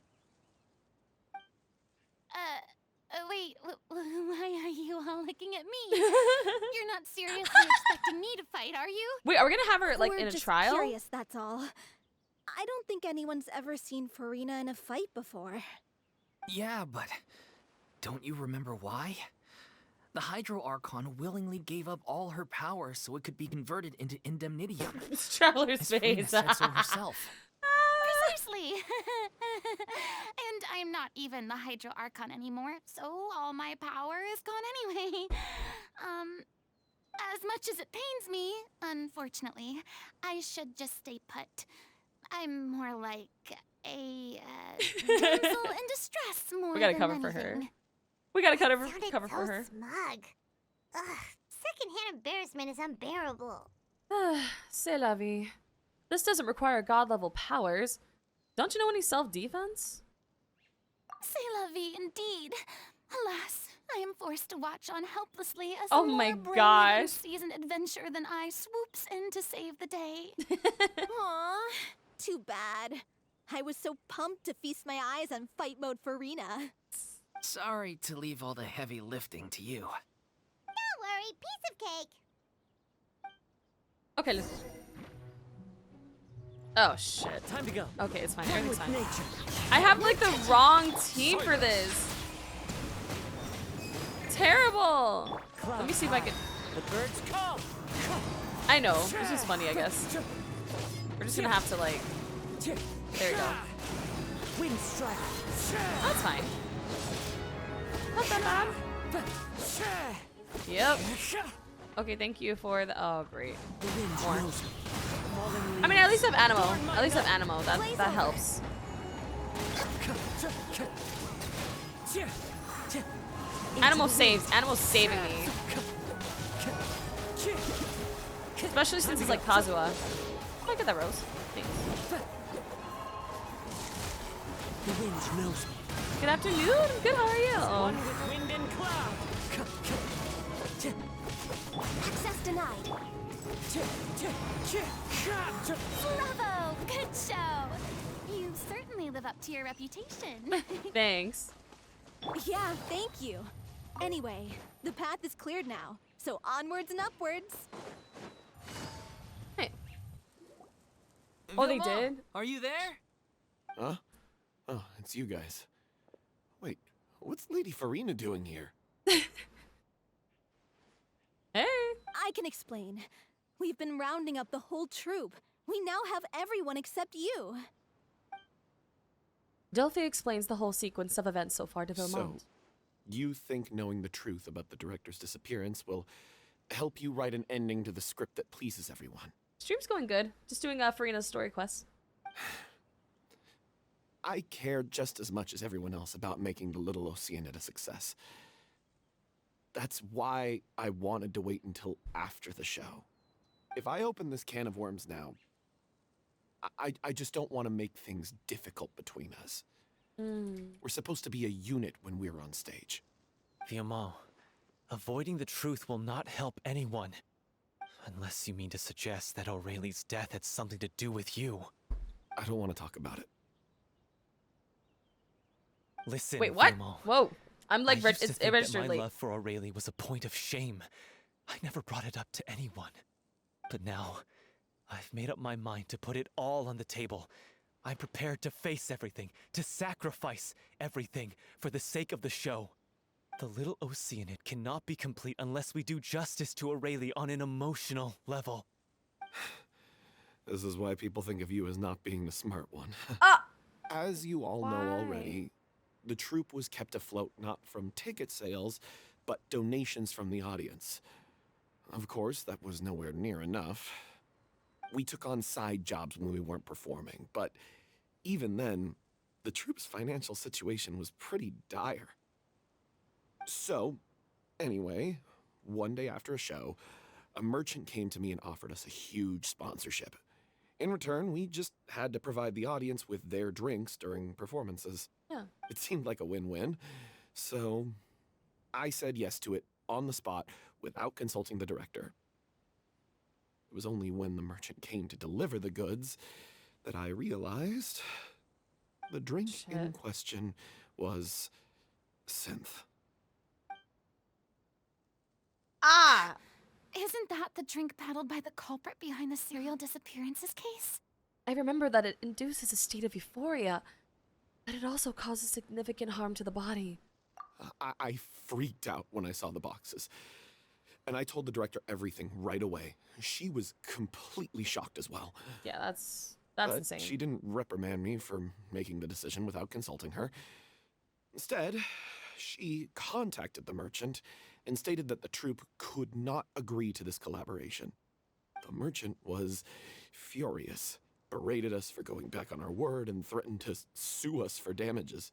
Wait, why are you all looking at me? You're not seriously expecting me to fight, are you? Wait, are we gonna have her, like, We're in a just trial? curious, that's all. I don't think anyone's ever seen Furina in a fight before. Yeah, but don't you remember why? The Hydro Archon willingly gave up all her power so it could be converted into indemnitium. It's Traveler's As Furina face. said so herself. Precisely. And I'm not even the Hydro Archon anymore, so all my power is gone anyway. As much as it pains me, unfortunately, I should just stay put. I'm more like a damsel in distress more We gotta than cover for her. anything. We gotta Sounded cover so for her. smug. Ugh, secondhand embarrassment is unbearable. C'est la vie. This doesn't require god-level powers. Don't you know any self-defense? C'est la vie indeed. Alas, I am forced to watch on helplessly as Oh a my more brave gosh. and seasoned adventurer than I swoops in to save the day. Aw, too bad. I was so pumped to feast my eyes on fight mode Furina. Sorry to leave all the heavy lifting to you. Don't worry, piece of cake. Okay, let's... Oh, shit. Time to go. Okay, it's fine. Everything's fine. Nature. I have, like, the wrong team for this. Terrible. Let me see if I can... The birds come. I know. This is funny, I guess. We're just gonna have to, like... There you go. Wind strike. That's fine. Not that bad. Yep. Okay, thank you for the... Oh, great. The wind More. knows me. I mean, at least I have Animo. At least I have Animo. That helps. Animo saves. Animo's saving me. Especially since it's like Kazuha. Oh, I get that rose. Thanks. The wind knows me. Good afternoon. Good, how are you? One with wind and cloud. Access denied. Bravo! Good show! You certainly live up to your reputation. Thanks. Yeah, thank you. Anyway, the path is cleared now, so onwards and upwards. Hey. Oh, they Vilma, did? Are you there? Huh? Oh, it's you guys. Wait, what's Lady Furina doing here? Hey. I can explain. We've been rounding up the whole troop. We now have everyone except you. Delphi explains the whole sequence of events so far to So, Vilmont. you think knowing the truth about the director's disappearance will help you write an ending to the script that pleases everyone? Stream's going good. Just doing Furina's story quest. I care just as much as everyone else about making the little Oceanid a success. That's why I wanted to wait until after the show. If I open this can of worms now, I just don't want to make things difficult between us. We're supposed to be a unit when we're on stage. Vilmont, avoiding the truth will not help anyone. Unless you mean to suggest that Aurelie's death had something to do with you. I don't want to talk about it. Listen, Wait, what? Vilmont. Whoa. I'm like, I used to it's think that registered my late. love for Aurelie was a point of shame. I never brought it up to anyone. But now, I've made up my mind to put it all on the table. I'm prepared to face everything, to sacrifice everything for the sake of the show. The little Oceanid cannot be complete unless we do justice to Aurelie on an emotional level. This is why people think of you as not being the smart one. As you all know Why? already, the troupe was kept afloat not from ticket sales, but donations from the audience. Of course, that was nowhere near enough. We took on side jobs when we weren't performing, but even then, the troupe's financial situation was pretty dire. So, anyway, one day after a show, a merchant came to me and offered us a huge sponsorship. In return, we just had to provide the audience with their drinks during performances. Yeah. It seemed like a win-win, so I said yes to it on the spot without consulting the director. It was only when the merchant came to deliver the goods that I realized the drink in Shit. question was synth. Ah! Isn't that the drink peddled by the culprit behind the serial disappearances case? I remember that it induces a state of euphoria, but it also causes significant harm to the body. I freaked out when I saw the boxes. And I told the director everything right away. She was completely shocked as well. Yeah, that's But insane. she didn't reprimand me for making the decision without consulting her. Instead, she contacted the merchant and stated that the troupe could not agree to this collaboration. The merchant was furious, berated us for going back on our word, and threatened to sue us for damages.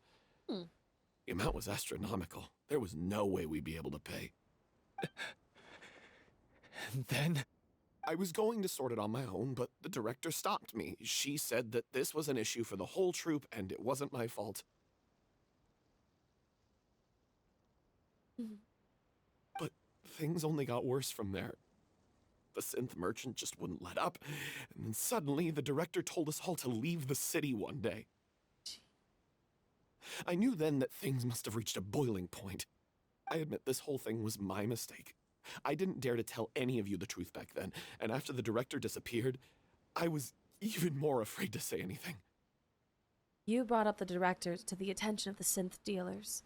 The amount was astronomical. There was no way we'd be able to pay. And then, I was going to sort it on my own, but the director stopped me. She said that this was an issue for the whole troupe and it wasn't my fault. But things only got worse from there. The synth merchant just wouldn't let up, and then suddenly the director told us all to leave the city one day. I knew then that things must have reached a boiling point. I admit this whole thing was my mistake. I didn't dare to tell any of you the truth back then, and after the director disappeared, I was even more afraid to say anything. You brought up the director to the attention of the synth dealers.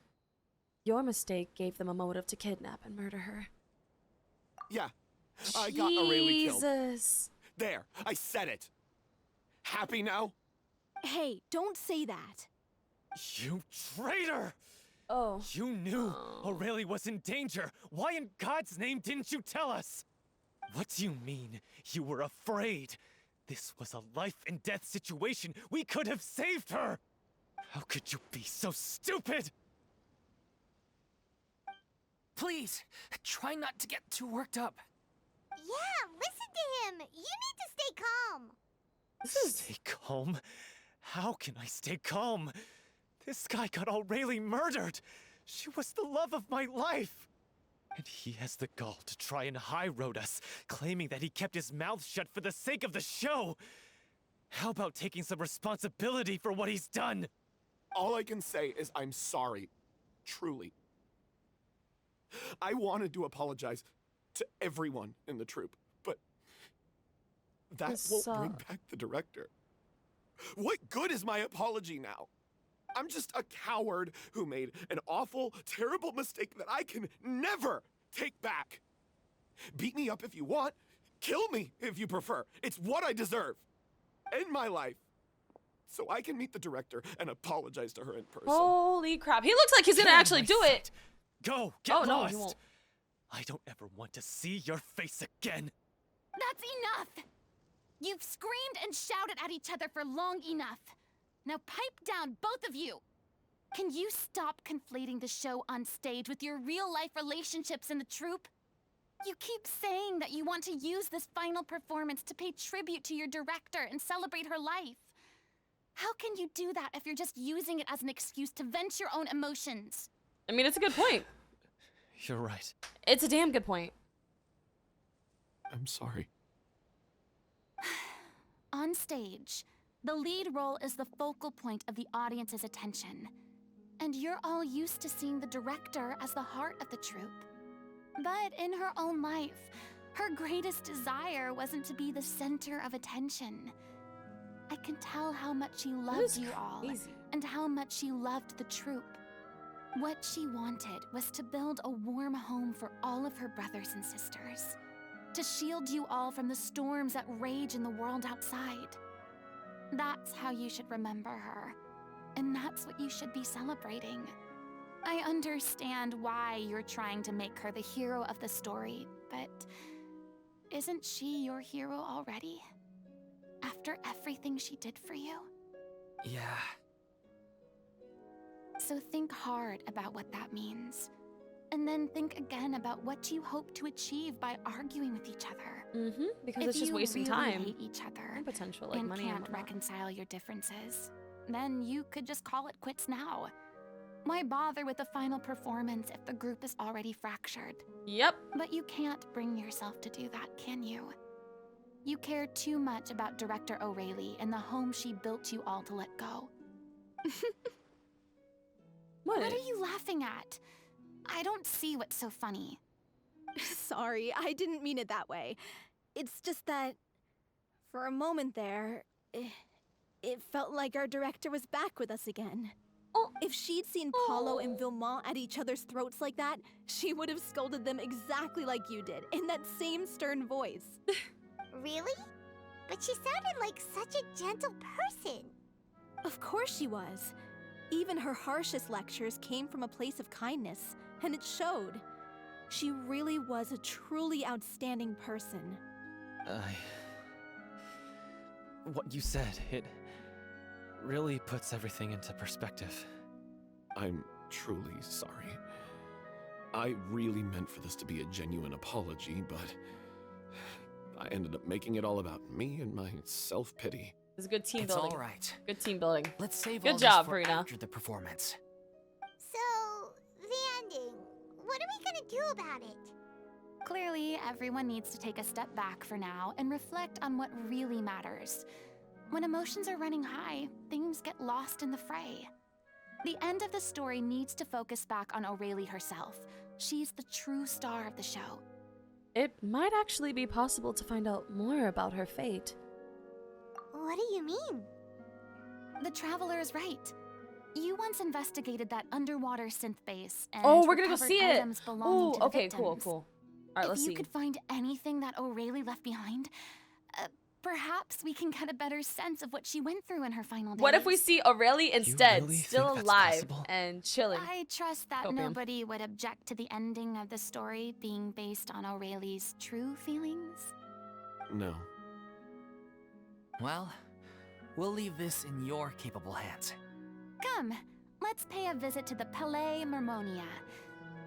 Your mistake gave them a motive to kidnap and murder her. Yeah, I got Aurelie killed. Jesus. There, I said it. Happy now? Hey, don't say that. You traitor! Oh. You knew Aurelie was in danger. Why in God's name didn't you tell us? What do you mean you were afraid? This was a life and death situation. We could have saved her. How could you be so stupid? Please, try not to get too worked up. Yeah, listen to him. You need to stay calm. Stay calm? How can I stay calm? This guy got Aurelie murdered. She was the love of my life. And he has the gall to try and high-road us, claiming that he kept his mouth shut for the sake of the show. How about taking some responsibility for what he's done? All I can say is I'm sorry. Truly. I wanted to apologize to everyone in the troupe, but that won't bring back the director. What good is my apology now? I'm just a coward who made an awful, terrible mistake that I can never take back. Beat me up if you want. Kill me if you prefer. It's what I deserve. End my life. So I can meet the director and apologize to her in person. Holy crap. He looks like he's gonna actually do it. Go, get lost. No, he won't. I don't ever want to see your face again. That's enough! You've screamed and shouted at each other for long enough. Now pipe down, both of you! Can you stop conflating the show on stage with your real-life relationships in the troupe? You keep saying that you want to use this final performance to pay tribute to your director and celebrate her life. How can you do that if you're just using it as an excuse to vent your own emotions? I mean, it's a good point. You're right. It's a damn good point. I'm sorry. On stage, the lead role is the focal point of the audience's attention. And you're all used to seeing the director as the heart of the troupe. But in her own life, her greatest desire wasn't to be the center of attention. I can tell how much she loved you all, and how much she loved the troupe. What she wanted was to build a warm home for all of her brothers and sisters. To shield you all from the storms that rage in the world outside. That's how you should remember her. And that's what you should be celebrating. I understand why you're trying to make her the hero of the story, but isn't she your hero already? After everything she did for you? Yeah. So think hard about what that means. And then think again about what you hope to achieve by arguing with each other. Because If it's just you wasting really time. hate each other And potential, like and money can't and whatnot. reconcile your differences, then you could just call it quits now. Why bother with the final performance if the group is already fractured? Yep. But you can't bring yourself to do that, can you? You care too much about Director Aurelie and the home she built you all to let go. What? What are you laughing at? I don't see what's so funny. Sorry, I didn't mean it that way. It's just that, for a moment there, it felt like our director was back with us again. Oh. If she'd seen Paulo and Vilmont at each other's throats like that, she would have scolded them exactly like you did, in that same stern voice. Really? But she sounded like such a gentle person. Of course she was. Even her harshest lectures came from a place of kindness, and it showed. She really was a truly outstanding person. What you said, it really puts everything into perspective. I'm truly sorry. I really meant for this to be a genuine apology, but I ended up making it all about me and my self-pity. It's a good team It's building. all right. Good team building. Let's save Good all job, this for Furina. after the performance. So, the ending. What are we gonna do about it? Clearly, everyone needs to take a step back for now and reflect on what really matters. When emotions are running high, things get lost in the fray. The end of the story needs to focus back on Aurelie herself. She's the true star of the show. It might actually be possible to find out more about her fate. What do you mean? The Traveler is right. You once investigated that underwater synth base and Oh, we're gonna go recovered see it. items belonging Oh, to the okay, victims. cool, cool. All right, If let's you see. could find anything that O'Reilly left behind, perhaps we can get a better sense of what she went through in her final days. What if we see Aurelie instead, really still think that's alive possible? and chilling? I trust that Opium. nobody would object to the ending of the story being based on O'Reilly's true feelings. No. Well, we'll leave this in your capable hands. Come, let's pay a visit to the Palais Mermonia.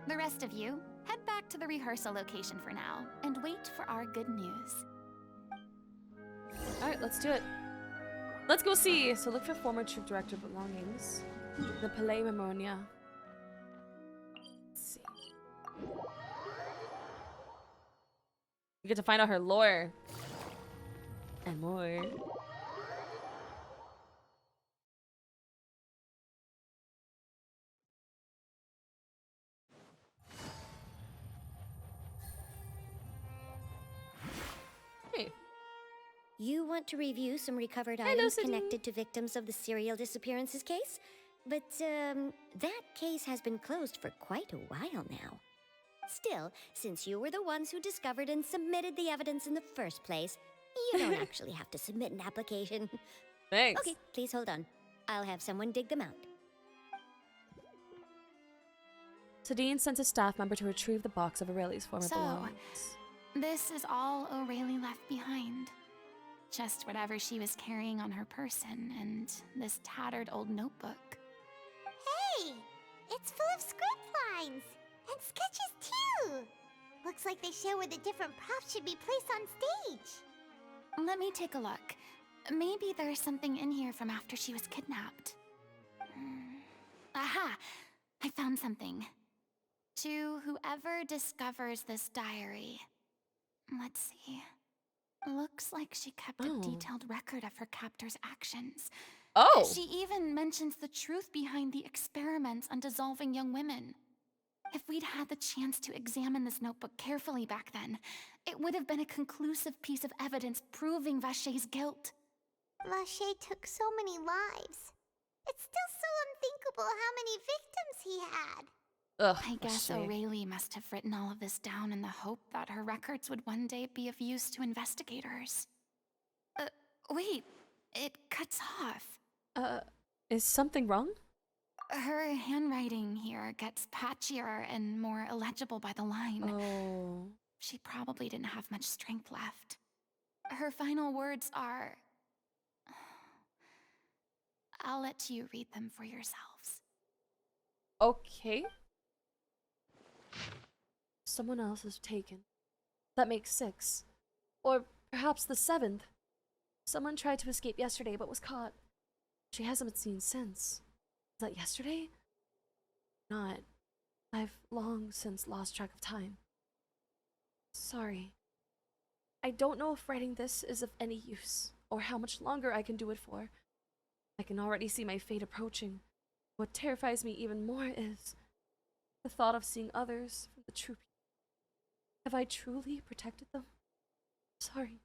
The rest of you, head back to the rehearsal location for now, and wait for our good news. All right, let's do it. Let's go see. So look for former troop director belongings. The Palais Mermonia. Let's see. We get to find out her lore. And more. Hey. You want to review some recovered Hello, items Sydney. connected to victims of the serial disappearances case? But, that case has been closed for quite a while now. Still, since you were the ones who discovered and submitted the evidence in the first place, you don't actually have to submit an application. Thanks. Okay, please hold on. I'll have someone dig them out. Sadine sent a staff member to retrieve the box of Aurelie's former So, belongings. This is all O'Reilly left behind. Just whatever she was carrying on her person and this tattered old notebook. Hey! It's full of script lines! And sketches too! Looks like they show where the different props should be placed on stage. Let me take a look. Maybe there's something in here from after she was kidnapped. Aha! I found something. To whoever discovers this diary. Let's see. Looks like she kept Oh. a detailed record of her captor's actions. Oh! She even mentions the truth behind the experiments on dissolving young women. If we'd had the chance to examine this notebook carefully back then, it would have been a conclusive piece of evidence proving Vachey's guilt. Vachey took so many lives. It's still so unthinkable how many victims he had. Ugh, I guess Vachey. O'Reilly must have written all of this down in the hope that her records would one day be of use to investigators. Wait, it cuts off. Is something wrong? Her handwriting here gets patchier and more illegible by the line. Oh. She probably didn't have much strength left. Her final words are... I'll let you read them for yourselves. Okay. Someone else is taken. That makes 6. Or perhaps the 7th. Someone tried to escape yesterday but was caught. She hasn't been seen since. Was that yesterday? Not. I've long since lost track of time. Sorry. I don't know if writing this is of any use, or how much longer I can do it for. I can already see my fate approaching. What terrifies me even more is the thought of seeing others from the true people. Have I truly protected them? Sorry.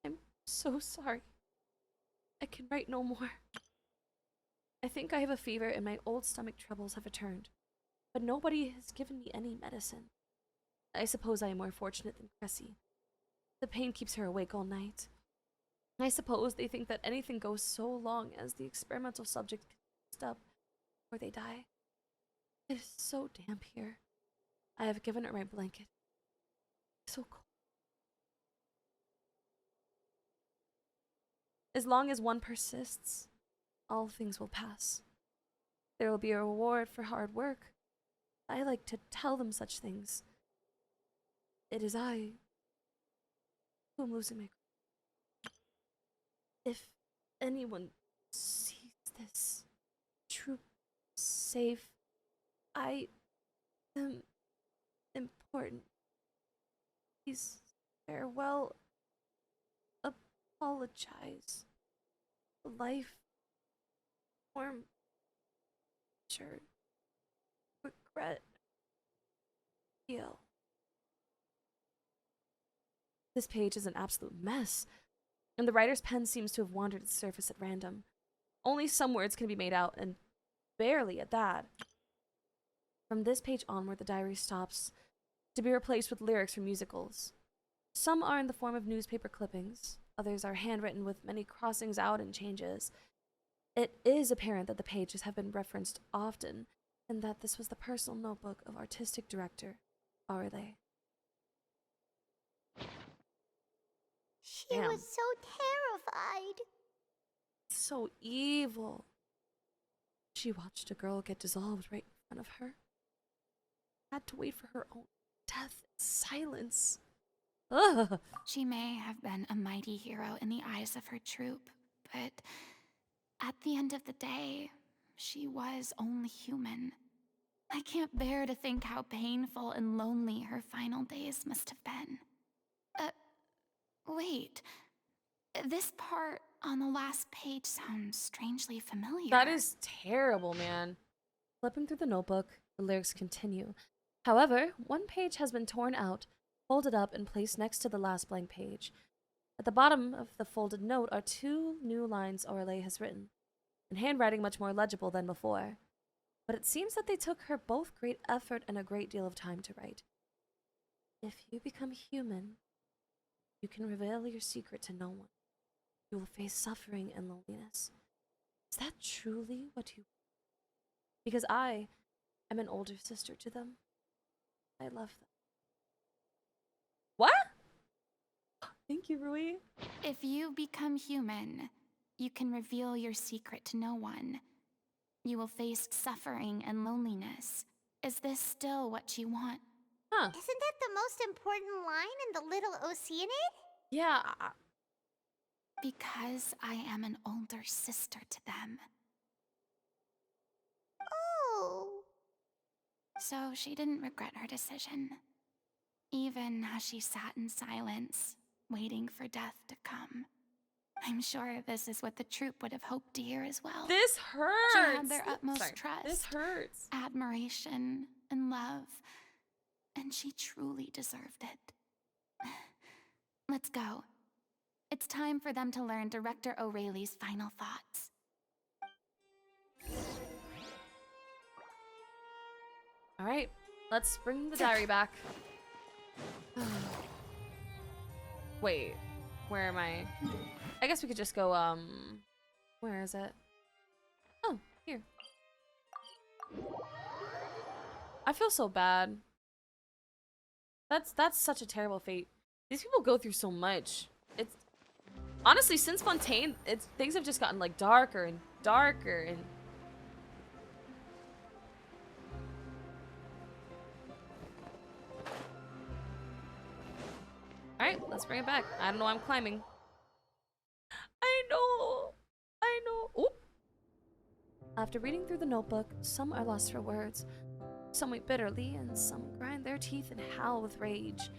I'm so sorry. I can write no more. I think I have a fever and my old stomach troubles have returned, but nobody has given me any medicine. I suppose I am more fortunate than Cressy. The pain keeps her awake all night. I suppose they think that anything goes so long as the experimental subject can up or they die. It is so damp here. I have given her my blanket. So cold. As long as one persists, all things will pass. There will be a reward for hard work. I like to tell them such things. It is I who am losing my... If anyone sees this troop safe, I am important. Please farewell. Apologize. Life. Warm. Sure. Regret. Feel. This page is an absolute mess. and the writer's pen seems to have wandered its surface at random. Only some words can be made out, and barely at that. From this page onward, the diary stops, to be replaced with lyrics from musicals. Some are in the form of newspaper clippings, others are handwritten with many crossings out and changes. It is apparent that the pages have been referenced often, and that this was the personal notebook of artistic director Aurele. She Damn. was so terrified. So evil. She watched a girl get dissolved right in front of her. Had to wait for her own death in silence. Ugh. She may have been a mighty hero in the eyes of her troop, but at the end of the day, she was only human. I can't bear to think how painful and lonely her final days must have been. Wait. This part on the last page sounds strangely familiar. That is terrible, man. Flipping through the notebook, the lyrics continue. However, one page has been torn out, folded up, and placed next to the last blank page. At the bottom of the folded note are 2 new lines Aurele has written, in handwriting much more legible than before. But it seems that they took her both great effort and a great deal of time to write. If you become human, you can reveal your secret to no one. You will face suffering and loneliness. Is that truly what you want? Because I am an older sister to them. I love them. What? Thank you, Rui. If you become human, you can reveal your secret to no one. You will face suffering and loneliness. Is this still what you want? Huh. Isn't that the most important line in the little Oceanid? Yeah. Because I am an older sister to them. Oh. So she didn't regret her decision, even as she sat in silence, waiting for death to come. I'm sure this is what the troop would have hoped to hear as well. This hurts. She had their utmost trust, This hurts. admiration, and love, and she truly deserved it. Let's go. It's time for them to learn Director Aurele's final thoughts. All right, let's bring the diary back. Wait, where am I? I guess we could just go, where is it? Oh, here. I feel so bad. That's such a terrible fate. These people go through so much. It's honestly, since Fontaine, things have just gotten like darker and darker and Alright, let's bring it back. I don't know why I'm climbing. I know. Oop. After reading through the notebook, some are lost for words. Some weep bitterly, and some grind their teeth and howl with rage.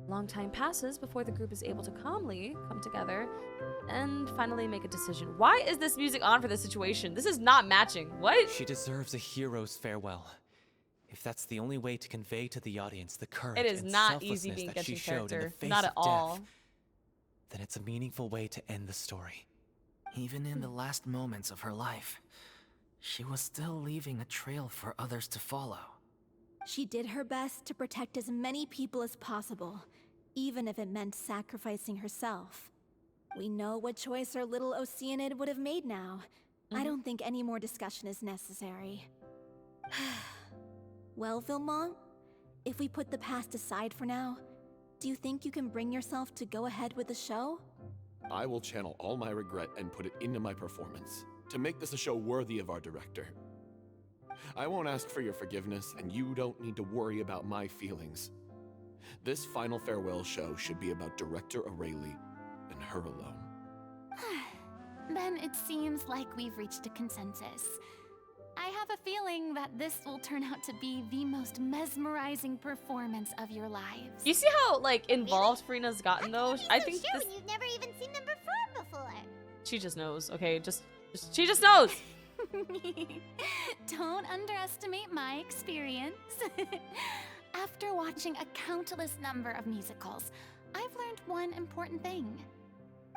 A long time passes before the group is able to calmly come together and finally make a decision. Why is this music on for this situation? This is not matching. What? She deserves a hero's farewell. If that's the only way to convey to the audience the courage It is and not easy selflessness being that she Genshin showed in the character. face Not of at all. death, then it's a meaningful way to end the story. Even in the last moments of her life, she was still leaving a trail for others to follow. She did her best to protect as many people as possible, even if it meant sacrificing herself. We know what choice our little Oceanid would have made now. I don't think any more discussion is necessary. Well, Vilmont, if we put the past aside for now, do you think you can bring yourself to go ahead with the show? I will channel all my regret and put it into my performance to make this a show worthy of our director. I won't ask for your forgiveness, and you don't need to worry about my feelings. This final farewell show should be about Director Aurele and her alone. Then it seems like we've reached a consensus. I have a feeling that this will turn out to be the most mesmerizing performance of your lives. You see how like involved Furina's gotten though? I think Sure, this, when you've never even seen them perform before. she just knows. Okay, she just knows. Don't underestimate my experience. After watching a countless number of musicals, I've learned one important thing.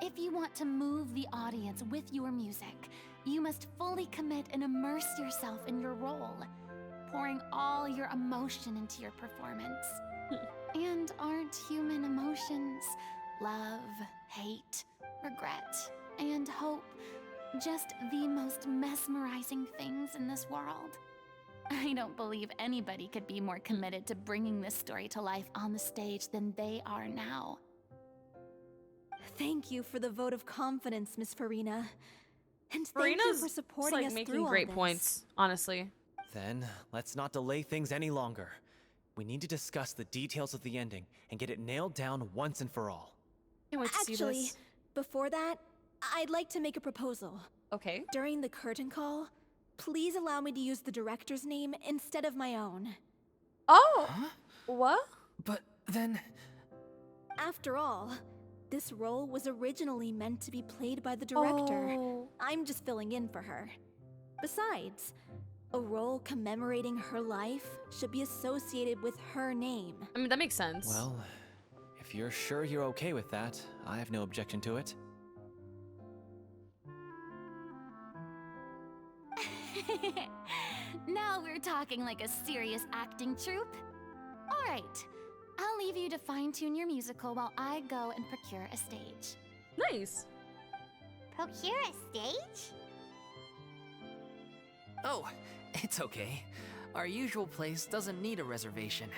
If you want to move the audience with your music, you must fully commit and immerse yourself in your role, pouring all your emotion into your performance. And aren't human emotions love, hate, regret, and hope just the most mesmerizing things in this world? I don't believe anybody could be more committed to bringing this story to life on the stage than they are now. Thank you for the vote of confidence, Miss Furina. And thank you for supporting like us making through great all this. points, honestly. Then, let's not delay things any longer. We need to discuss the details of the ending and get it nailed down once and for all. Can't wait to see Actually, this. before that, I'd like to make a proposal. Okay. During the curtain call, please allow me to use the director's name instead of my own. Oh! Huh? What? But then... After all, this role was originally meant to be played by the director. Oh. I'm just filling in for her. Besides, a role commemorating her life should be associated with her name. I mean, that makes sense. Well, if you're sure you're okay with that, I have no objection to it. Now we're talking like a serious acting troupe. All right, I'll leave you to fine-tune your musical while I go and procure a stage. Nice. Procure a stage? Oh, it's okay. Our usual place doesn't need a reservation.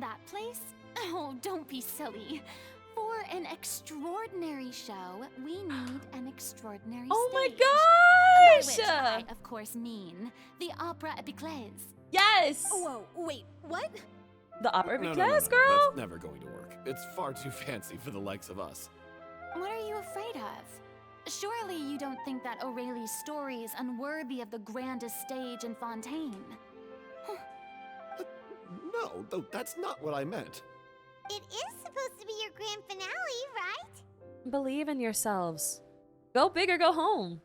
That place? Oh, don't be silly. For an extraordinary show, we need an extraordinary Oh my stage. By which gosh! I, of course, mean the Opera Epiclese. Yes! Whoa, wait, what? The opera No, because, girl? That's never going to work. It's far too fancy for the likes of us. What are you afraid of? Surely you don't think that Aurelie's story is unworthy of the grandest stage in Fontaine. No, though that's not what I meant. It is supposed to be your grand finale, right? Believe in yourselves. Go big or go home.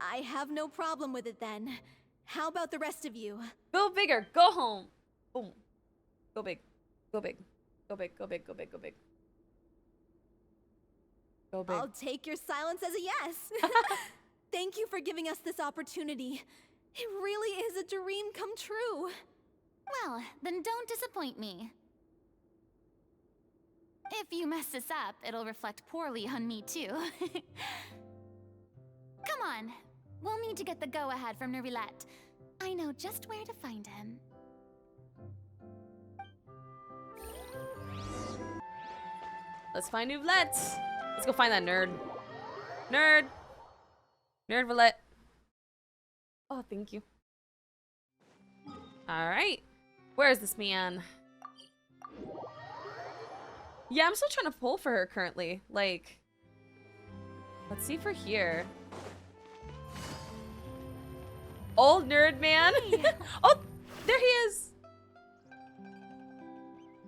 I have no problem with it then. How about the rest of you? Go bigger. Go home. Boom. Go big. Go big. Go big. Go big. Go big. Go big. Go big. I'll take your silence as a yes. Thank you for giving us this opportunity. It really is a dream come true. Well, then don't disappoint me. If you mess this up, it'll reflect poorly on me too. Come on, we'll need to get the go-ahead from Nervilette. I know just where to find him. Let's find Nouvellette. Let's go find that nerd. Nerd. Nerd Villette. Oh, thank you. All right. Where is this man? Yeah, I'm still trying to pull for her currently. Like, let's see for here. Old nerd man. Oh, there he is.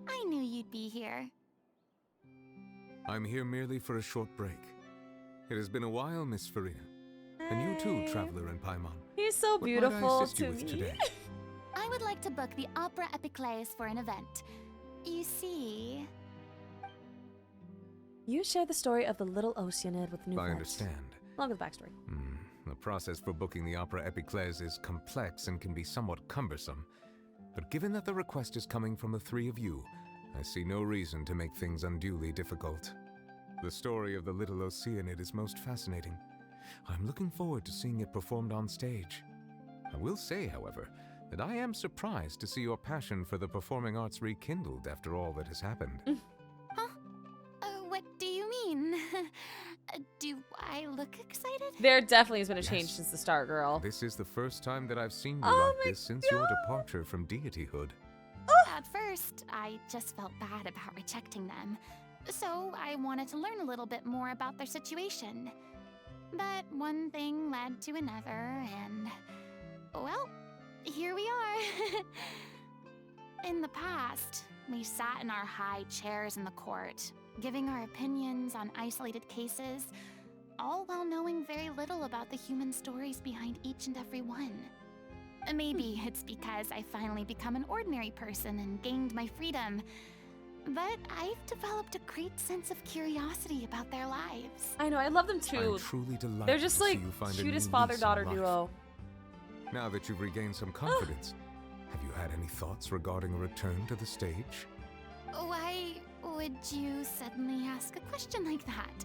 I knew you'd be here. I'm here merely for a short break. It has been a while, Miss Furina. And you too, traveler in Paimon. He's so What might I beautiful assist you to with me. today? I would like to book the Opera Epiclese for an event. You see... You share the story of the little Oceanid with Nouvellette. I understand. Along with the backstory. The process for booking the Opera Epiclese is complex and can be somewhat cumbersome. But given that the request is coming from the three of you, I see no reason to make things unduly difficult. The story of the little Oceanid is most fascinating. I'm looking forward to seeing it performed on stage. I will say, however, that I am surprised to see your passion for the performing arts rekindled after all that has happened. Huh? What do you mean? Do I look excited? There definitely has been a change Yes. since the start, girl. This is the first time that I've seen you Oh like my this since your departure from deityhood. At first, I just felt bad about rejecting them. So I wanted to learn a little bit more about their situation. But one thing led to another, and... well, here we are. In the past, we sat in our high chairs in the court, giving our opinions on isolated cases, all while knowing very little about the human stories behind each and every one. Maybe it's because I finally become an ordinary person and gained my freedom. but I've developed a great sense of curiosity about their lives. I know, I love them too. I'm truly delighted They're just to see like you find a cutest new father-daughter lease on duo. life. Now that you've regained some confidence, have you had any thoughts regarding a return to the stage? Why would you suddenly ask a question like that?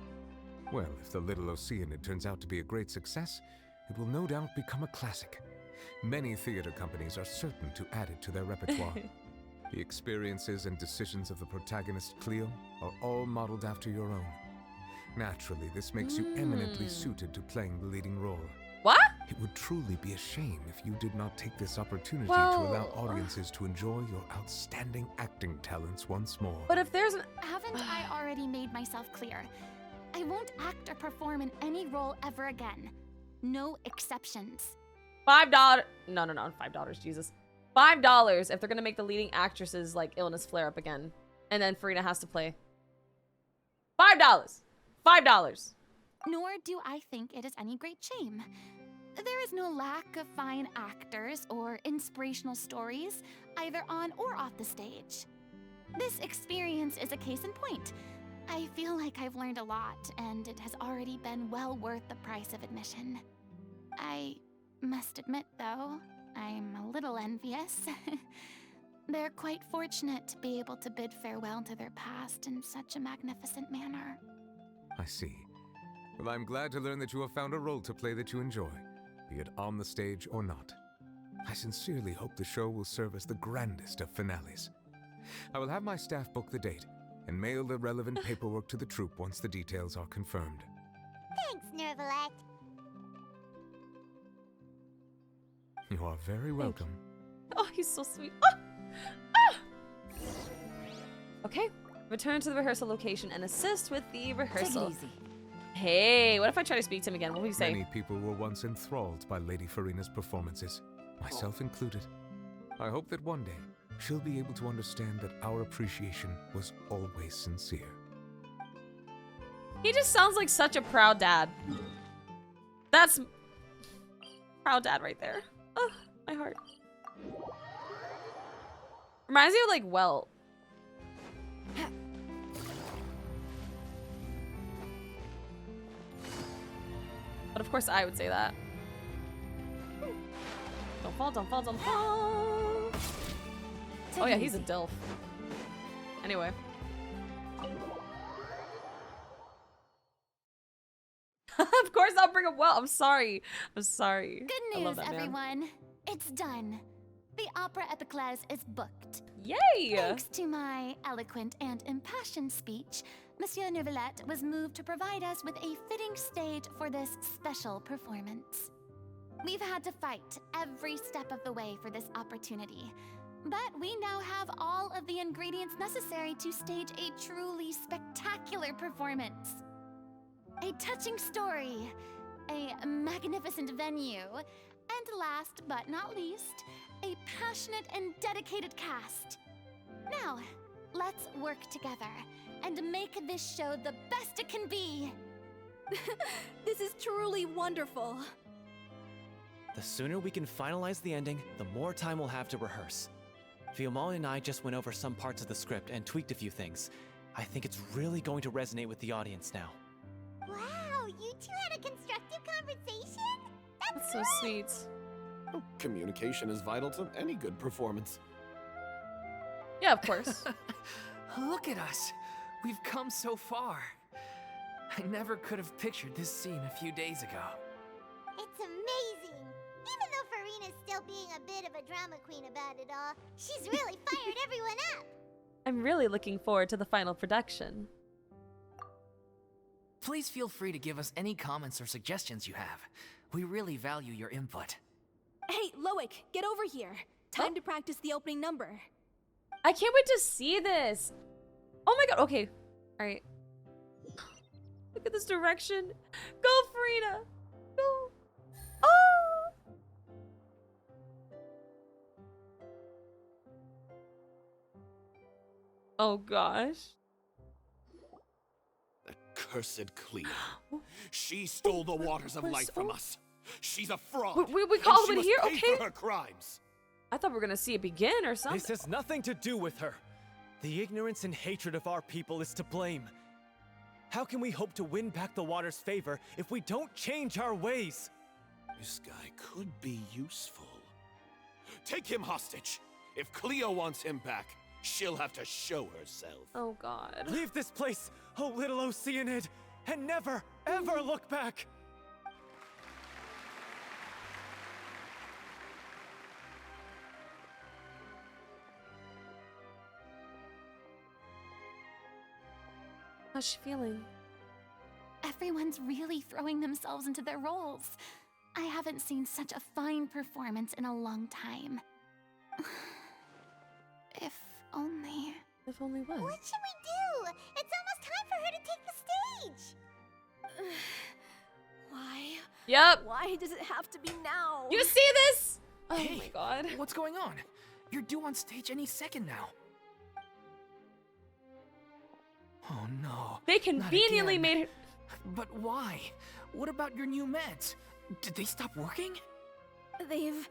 Well, if the little Oceanid turns out to be a great success, it will no doubt become a classic. Many theater companies are certain to add it to their repertoire. The experiences and decisions of the protagonist Cleo are all modeled after your own. Naturally, this makes you eminently suited to playing the leading role. What? It would truly be a shame if you did not take this opportunity to Well, allow audiences to enjoy your outstanding acting talents once more. But if there's an... Haven't I already made myself clear? I won't act or perform in any role ever again. No exceptions. $5. No, $5, Jesus. $5 if they're gonna make the leading actresses like illness flare up again. And then Furina has to play. $5. $5. Nor do I think it is any great shame. There is no lack of fine actors or inspirational stories, either on or off the stage. This experience is a case in point. I feel like I've learned a lot, and it has already been well worth the price of admission. I must admit, though, I'm a little envious. They're quite fortunate to be able to bid farewell to their past in such a magnificent manner. I see. Well, I'm glad to learn that you have found a role to play that you enjoy, be it on the stage or not. I sincerely hope the show will serve as the grandest of finales. I will have my staff book the date and mail the relevant paperwork to the troupe once the details are confirmed. Thanks, Nervalect. You are very welcome. Oh, he's so sweet. Okay, return to the rehearsal location and assist with the rehearsal. Take it easy. Hey, what if I try to speak to him again? What would he say? Many people were once enthralled by Lady Furina's performances, myself included. I hope that one day she'll be able to understand that our appreciation was always sincere. He just sounds like such a proud dad. That's proud dad right there. Oh, my heart. Reminds me of like Welt. But of course I would say that. Don't fall, don't fall, don't fall. Oh yeah, he's a DILF. Anyway. Of course I'll bring up Welt. I'm sorry. I'm sorry. Good I news, love that man. everyone. It's done. The Opera Epiclese is booked. Yay! Thanks to my eloquent and impassioned speech, Monsieur Neuvillette was moved to provide us with a fitting stage for this special performance. We've had to fight every step of the way for this opportunity, but we now have all of the ingredients necessary to stage a truly spectacular performance. A touching story, a magnificent venue, and last but not least, a passionate and dedicated cast. Now, let's work together and make this show the best it can be. This is truly wonderful. The sooner we can finalize the ending, the more time we'll have to rehearse. Fiamma and I just went over some parts of the script and tweaked a few things. I think it's really going to resonate with the audience now. Wow, you two had a constructive conversation? That's so sweet. Communication is vital to any good performance. Yeah, of course. Look at us. We've come so far. I never could have pictured this scene a few days ago. It's amazing. Even though Furina's still being a bit of a drama queen about it all, she's really fired everyone up. I'm really looking forward to the final production. Please feel free to give us any comments or suggestions you have. We really value your input. Hey, Loic, get over here. Time to practice the opening number. I can't wait to see this. Oh my god. Okay. All right. Look at this direction. Go, Furina. Go. Oh. Oh gosh. Accursed Cleo. She stole the waters of life from us. She's a fraud. We call and him in she here, must pay okay? for her crimes. I thought we were gonna see it begin or something. This has nothing to do with her. The ignorance and hatred of our people is to blame. How can we hope to win back the water's favor if we don't change our ways? This guy could be useful. Take him hostage. If Cleo wants him back, she'll have to show herself. Oh god. Leave this place, oh little Oceanid, and never, ever look back! How's she feeling? Everyone's really throwing themselves into their roles. I haven't seen such a fine performance in a long time. If only... If only what? What should we do? It's almost time for her to take the stage. Why? Yep. Why does it have to be now? You see this? Oh Hey, my god. What's going on? You're due on stage any second now. Oh no. They not conveniently again. made it. But why? What about your new meds? Did they stop working? They've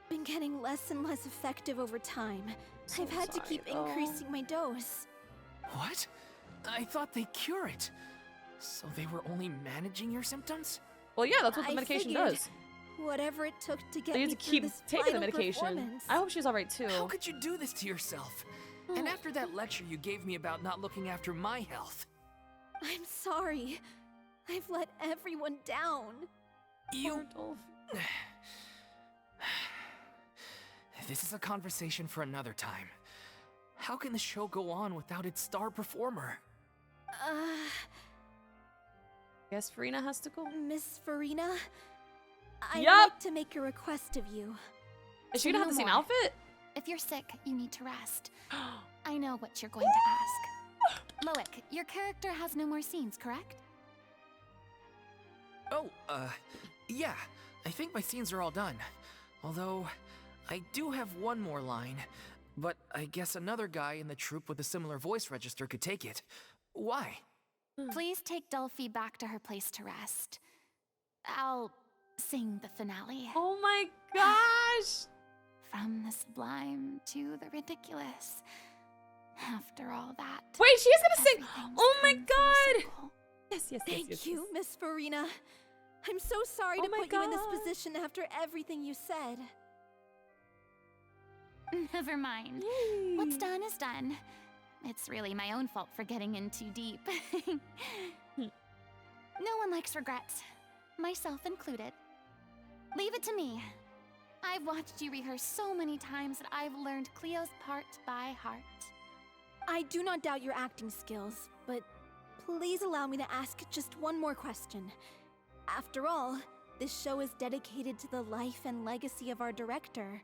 been getting less and less effective over time. So I've had to keep sorry, though. increasing my dose. What? I thought they cure it. So they were only managing your symptoms? Well, yeah, that's what the I medication figured does. Whatever it took to get They me need to through keep this taking the final medication. performance. I hope she's alright too. How could you do this to yourself? And after that lecture you gave me about not looking after my health. I'm sorry. I've let everyone down. You... Poor Dolph. This is a conversation for another time. How can the show go on without its star performer? Guess Furina has to go. Miss Furina? I'd Yup. like to make a request of you. Is she gonna have the same outfit? If you're sick, you need to rest. I know what you're going to ask. Loic, your character has no more scenes, correct? Oh, yeah. I think my scenes are all done. Although, I do have one more line. But I guess another guy in the troupe with a similar voice register could take it. Why? Please take Delphi back to her place to rest. I'll sing the finale. Oh my gosh! From the sublime to the ridiculous. After all that. Wait, she is gonna sing! everything's Oh my come full god! circle. Yes, yes, yes, Thank yes, you, yes. Miss Furina. I'm so sorry Oh to my put you in this God. position after everything you said. Never mind. Yay. What's done is done. It's really my own fault for getting in too deep. No one likes regrets, myself included. Leave it to me. I've watched you rehearse so many times that I've learned Cleo's part by heart. I do not doubt your acting skills, but please allow me to ask just one more question. After all, this show is dedicated to the life and legacy of our director.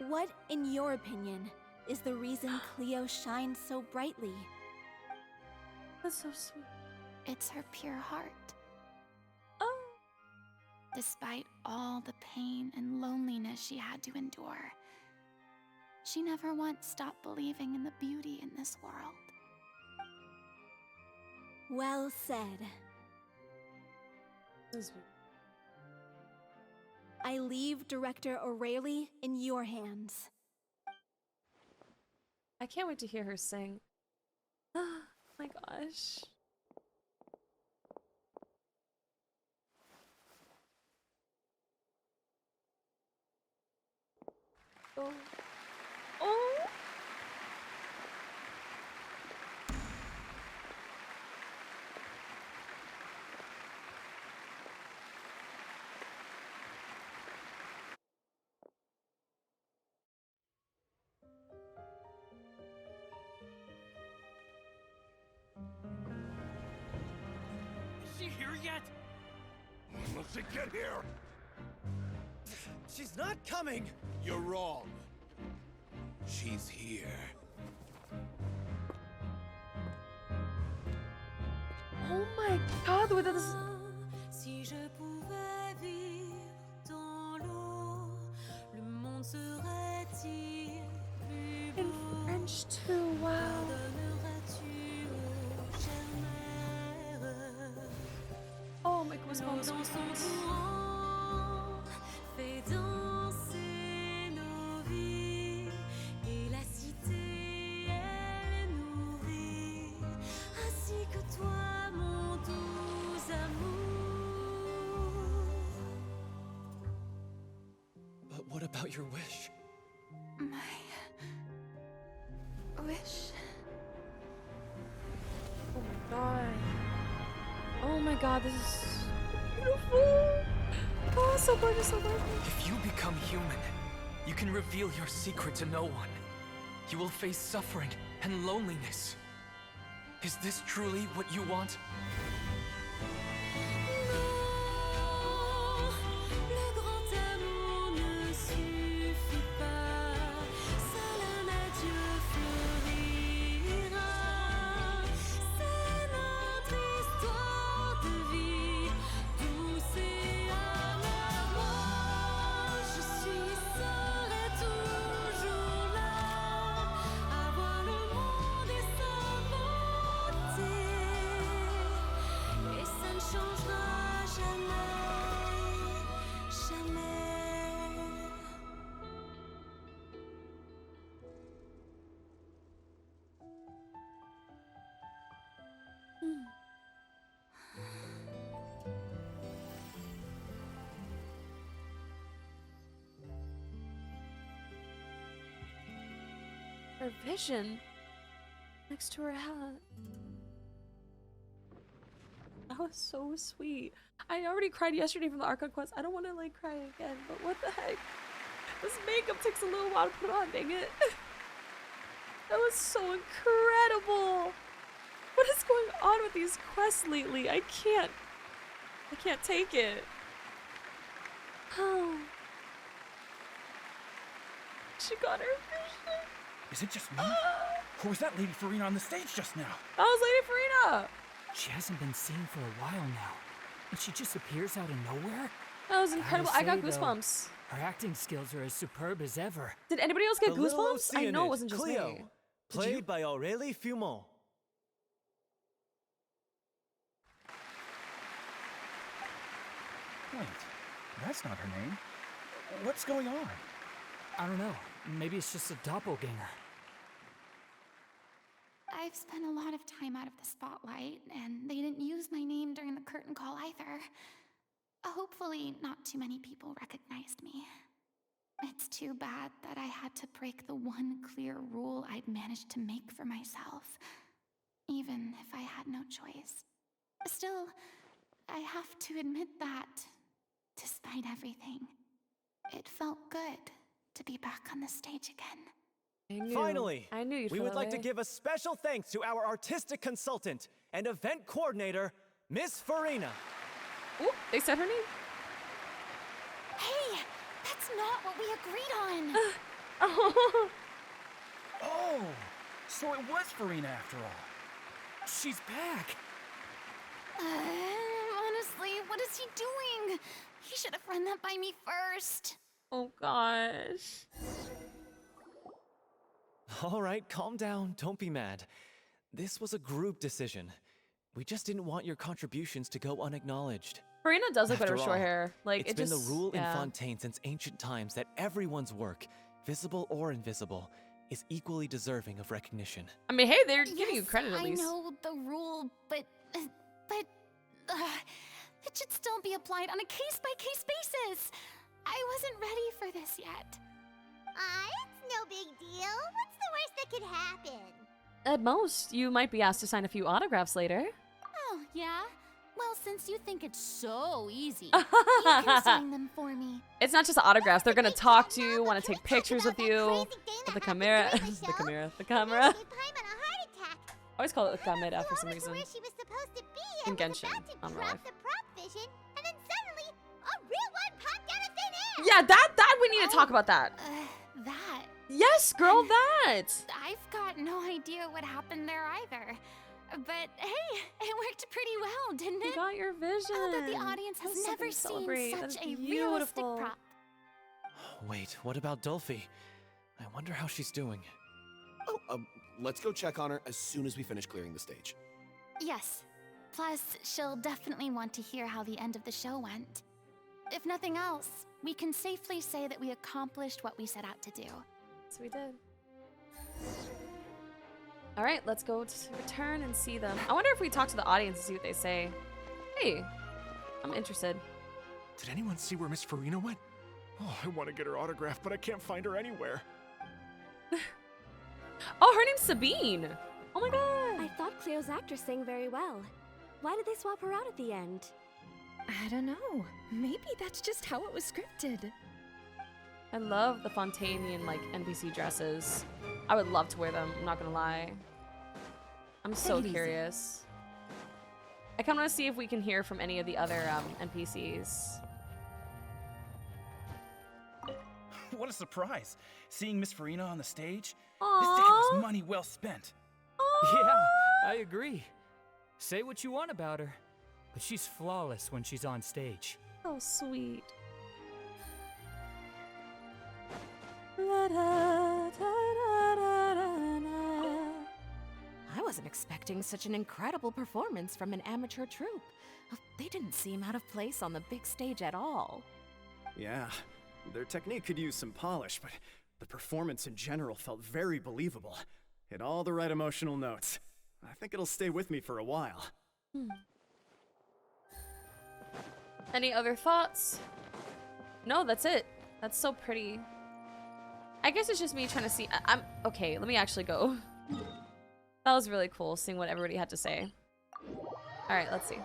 What, in your opinion, is the reason Cleo shines so brightly? That's so sweet. It's her pure heart. Oh. Despite all the pain and loneliness she had to endure, she never once stopped believing in the beauty in this world. Well said. That's- I leave Director O'Reilly in your hands. I can't wait to hear her sing. Oh my gosh. Oh. Oh. Is she here yet? Let's get here! She's not coming! You're wrong. She's here. Oh my god, the way that this is... Si je pouvais vivre dans l'eau, le monde serait-il plus In beau? French too, wow. Pardonneras-tu aux chères mères? Oh my L'eau goosebumps. dans son courant fait danser nos vies et la cité est What about your wish? My wish. Oh my god. Oh my god, this is beautiful. Oh, so gorgeous, so gorgeous. If you become human, you can reveal your secret to no one. You will face suffering and loneliness. Is this truly what you want? Le grand amour ne suffit pas. Seul un adieu fleurira. C'est notre histoire de vie, douce et amère. Moi, je serai toujours là, à voir le monde et s'inventer. Et ça ne changera jamais, jamais. Her vision next to her hat. That was so sweet. I already cried yesterday from the Archon quest. I don't want to like cry again, but what the heck? This makeup takes a little while to put on, dang it. That was so incredible. What is going on with these quests lately? I can't take it. Oh. She got her vision. Is it just me? Or was that Lady Furina on the stage just now? That was Lady Furina. She hasn't been seen for a while now, and she just appears out of nowhere. That was incredible. I got Gotta say, though, goosebumps. Her acting skills are as superb as ever. Did anybody else get The little goosebumps? I know it Oceanid, wasn't just Cleo, me. Played by Aurélie Fumont. Wait, that's not her name. What's going on? I don't know. Maybe it's just a doppelganger. I've spent a lot of time out of the spotlight, and they didn't use my name during the curtain call either. Hopefully, not too many people recognized me. It's too bad that I had to break the one clear rule I'd managed to make for myself, even if I had no choice. Still, I have to admit that, despite everything, it felt good to be back on the stage again. Finally, I knew you'd we feel would that like to way. give a special thanks to our artistic consultant and event coordinator, Miss Furina. Ooh, they said her name. Hey, that's not what we agreed on. Oh, so it was Furina after all. She's back. Honestly, what is he doing? He should have run that by me first. Oh gosh. All right, calm down. Don't be mad. This was a group decision. We just didn't want your contributions to go unacknowledged. Furina does look better After with short all, hair. Like it's it been just, the rule yeah. in Fontaine since ancient times that everyone's work, visible or invisible, is equally deserving of recognition. I mean, hey, they're giving you credit at least. I know the rule, but it should still be applied on a case-by-case basis. I wasn't ready for this yet. It's no big deal. What's the worst that could happen? At most, you might be asked to sign a few autographs later. Oh, yeah? Well, since you think it's so easy, you can sign them for me. It's not just autographs. They're gonna talk to you, want to take pictures with you. With the camera. The camera. I always call it the camera for some reason. Where she was supposed to be In and was Genshin, about to on real drop life. the prop vision, and then suddenly a real one popped out of thin air. Yeah, that we need to talk about that. That. Yes, girl, that. I've got no idea what happened there either. But hey, it worked pretty well, didn't You it? got your vision. I'll bet the audience has That's never something to seen celebrate. such That a is realistic beautiful. prop. Wait, what about Dulphy? I wonder how she's doing. Oh, let's go check on her as soon as we finish clearing the stage. Yes. Plus, she'll definitely want to hear how the end of the show went. If nothing else, we can safely say that we accomplished what we set out to do. So we did. All right, let's go to return and see them. I wonder if we talk to the audience and see what they say. Hey, I'm interested. Did anyone see where Miss Furina went? Oh, I want to get her autograph, but I can't find her anywhere. Oh, her name's Sabine. Oh my god. I thought Cleo's actress sang very well. Why did they swap her out at the end? I don't know. Maybe that's just how it was scripted. I love the Fontainian like NPC dresses. I would love to wear them, I'm not gonna lie. I'm so curious. I kind of want to see if we can hear from any of the other NPCs. What a surprise! Seeing Miss Furina on the stage. Aww. This ticket was money well spent. Yeah, I agree. Say what you want about her, but she's flawless when she's on stage. Oh, sweet. I wasn't expecting such an incredible performance from an amateur troupe. They didn't seem out of place on the big stage at all. Yeah, their technique could use some polish, but the performance in general felt very believable. Hit all the right emotional notes. I think it'll stay with me for a while. Any other thoughts? No, that's it. That's so pretty. I guess it's just me trying to see. I'm okay. Let me actually go. That was really cool, seeing what everybody had to say. All right, let's see.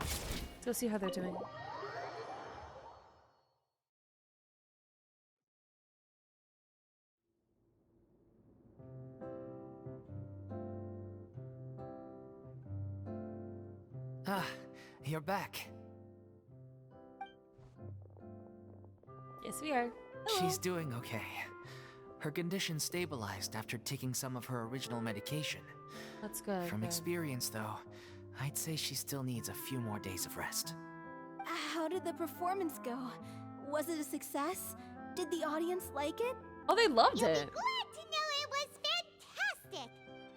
Let's go see how they're doing. Ah, you're back. Yes, we are. She's doing okay. Her condition stabilized after taking some of her original medication. That's good. From good. experience, though, I'd say she still needs a few more days of rest. How did the performance go? Was it a success? Did the audience like it? Oh, they loved You'll it. be glad to know it was fantastic.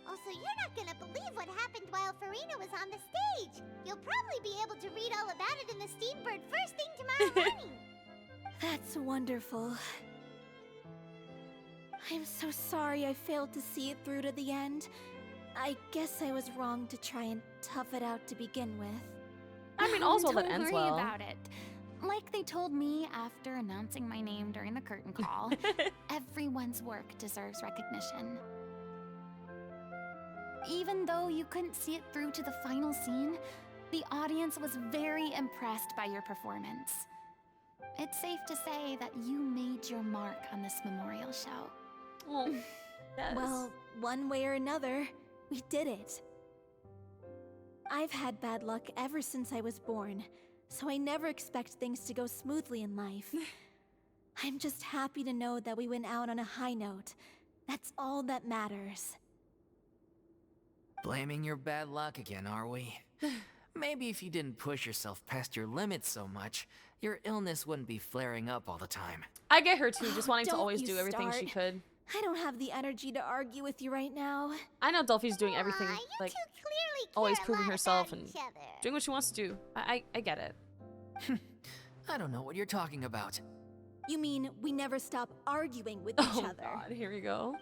Also, you're not gonna believe what happened while Furina was on the stage. You'll probably be able to read all about it in the Steambird first thing tomorrow morning. That's wonderful. I'm so sorry I failed to see it through to the end. I guess I was wrong to try and tough it out to begin with. I mean, also that Don't ends worry well. about it. Like they told me after announcing my name during the curtain call, everyone's work deserves recognition. Even though you couldn't see it through to the final scene, the audience was very impressed by your performance. It's safe to say that you made your mark on this memorial show. Oh, yes. Well, one way or another, we did it. I've had bad luck ever since I was born, so I never expect things to go smoothly in life. I'm just happy to know that we went out on a high note. That's all that matters. Blaming your bad luck again, are we? Maybe if you didn't push yourself past your limits so much, your illness wouldn't be flaring up all the time. I get her too, just wanting to Don't always you do everything she start. could. I don't have the energy to argue with you right now. I know Delphi's doing everything, Aw, like, you two clearly always care a proving lot herself about and each other. doing what she wants to do. I get it. I don't know what you're talking about. You mean we never stop arguing with each Oh other? god, here we go.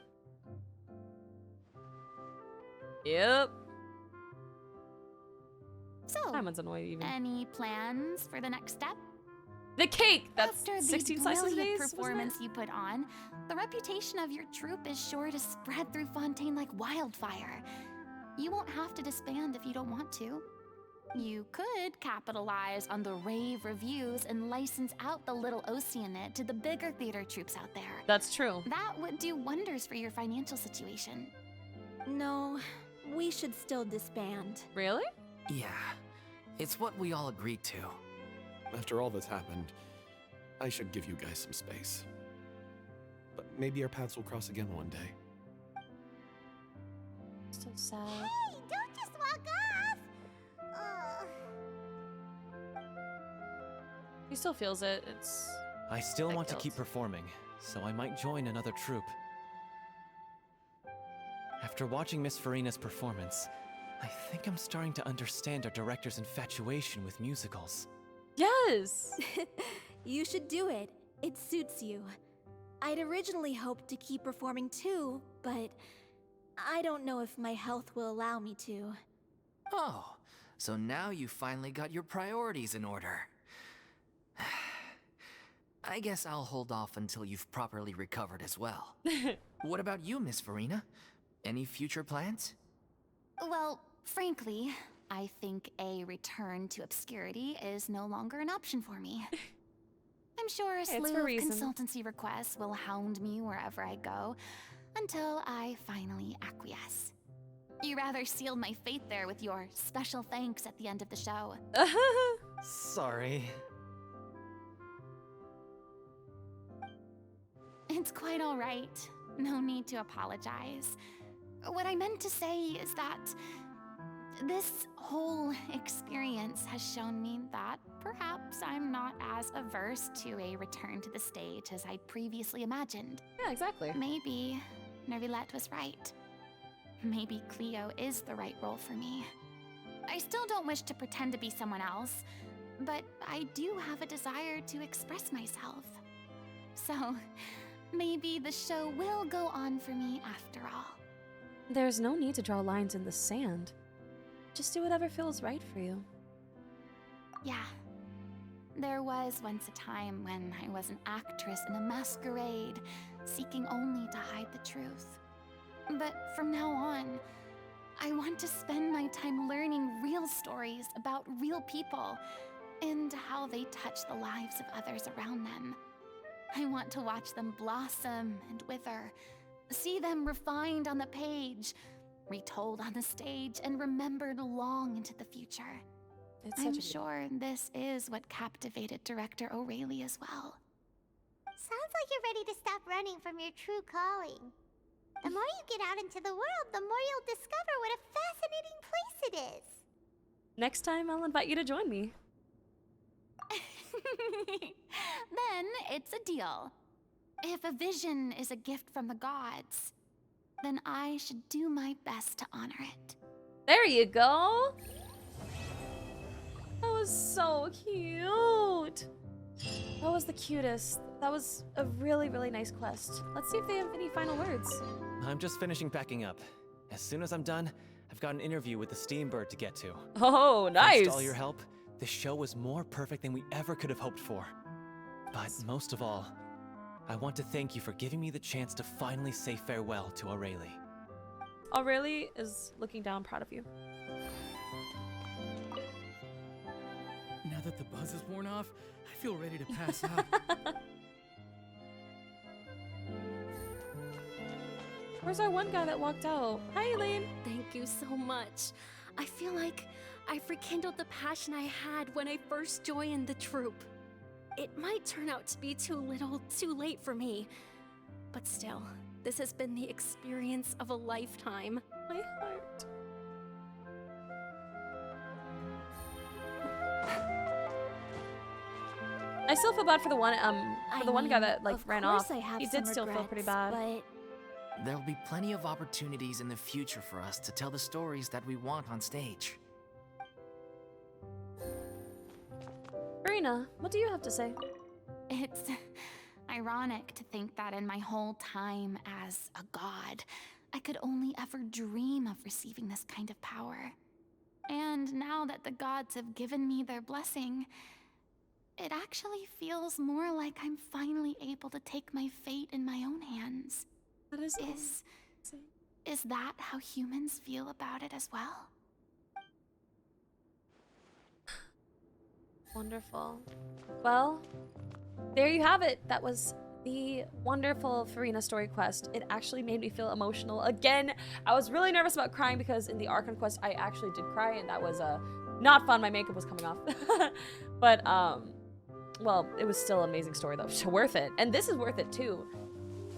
Yep. So, Simon's annoyed even. any plans for the next step? The cake! That's After 16 the slices a brilliant day? wasn't it? performance you put on, the reputation of your troupe is sure to spread through Fontaine like wildfire. You won't have to disband if you don't want to. You could capitalize on the rave reviews and license out the little Oceanid to the bigger theater troupes out there. That's true. That would do wonders for your financial situation. No, we should still disband. Really? Yeah, it's what we all agreed to. After all that's happened, I should give you guys some space. But maybe our paths will cross again one day. So sad. Hey, don't just walk off! He still feels it. It's... I still That want to guilt. keep performing, so I might join another troupe. After watching Miss Furina's performance, I think I'm starting to understand our director's infatuation with musicals. Yes! You should do it. It suits you. I'd originally hoped to keep performing too, but I don't know if my health will allow me to. Oh, so now you finally got your priorities in order. I guess I'll hold off until you've properly recovered as well. What about you, Miss Furina? Any future plans? Well, frankly, I think a return to obscurity is no longer an option for me. I'm sure a It's slew for a of reason. consultancy requests will hound me wherever I go, until I finally acquiesce. You rather sealed my fate there with your special thanks at the end of the show. Sorry. It's quite all right. No need to apologize. What I meant to say is that this whole experience has shown me that perhaps I'm not as averse to a return to the stage as I previously imagined. Yeah, exactly. Maybe Nervilette was right. Maybe Cleo is the right role for me. I still don't wish to pretend to be someone else, but I do have a desire to express myself. So, maybe the show will go on for me after all. There's no need to draw lines in the sand. Just do whatever feels right for you. Yeah. There was once a time when I was an actress in a masquerade, seeking only to hide the truth. But from now on, I want to spend my time learning real stories about real people and how they touch the lives of others around them. I want to watch them blossom and wither, see them refined on the page, retold on the stage, and remembered long into the future. I'm sure this is what captivated director O'Reilly as well. Sounds like you're ready to stop running from your true calling. The more you get out into the world, the more you'll discover what a fascinating place it is. Next time, I'll invite you to join me. Then it's a deal. If a vision is a gift from the gods, then I should do my best to honor it. There you go. That was so cute. That was the cutest. That was a really, really nice quest. Let's see if they have any final words. I'm just finishing packing up. As soon as I'm done, I've got an interview with the Steambird to get to. Oh, nice. Thanks to all your help, this show was more perfect than we ever could have hoped for. But most of all, I want to thank you for giving me the chance to finally say farewell to O'Reilly. O'Reilly is looking down, proud of you. Now that the buzz is worn off, I feel ready to pass out. Where's our one guy that walked out? Hi, Elaine. Thank you so much. I feel like I've rekindled the passion I had when I first joined the troupe. It might turn out to be too little, too late for me. But still, this has been the experience of a lifetime. My heart. I still feel bad for the one guy that like ran off. He did still feel pretty bad. But There'll be plenty of opportunities in the future for us to tell the stories that we want on stage. Furina, what do you have to say? It's ironic to think that in my whole time as a god, I could only ever dream of receiving this kind of power. And now that the gods have given me their blessing, it actually feels more like I'm finally able to take my fate in my own hands. That is Is that how humans feel about it as well? Wonderful. Well, there you have it. That was the wonderful Furina story quest. It actually made me feel emotional. Again, I was really nervous about crying because in the Archon quest, I actually did cry, and that was not fun. My makeup was coming off. But, well, it was still an amazing story, though. So worth it. And this is worth it, too.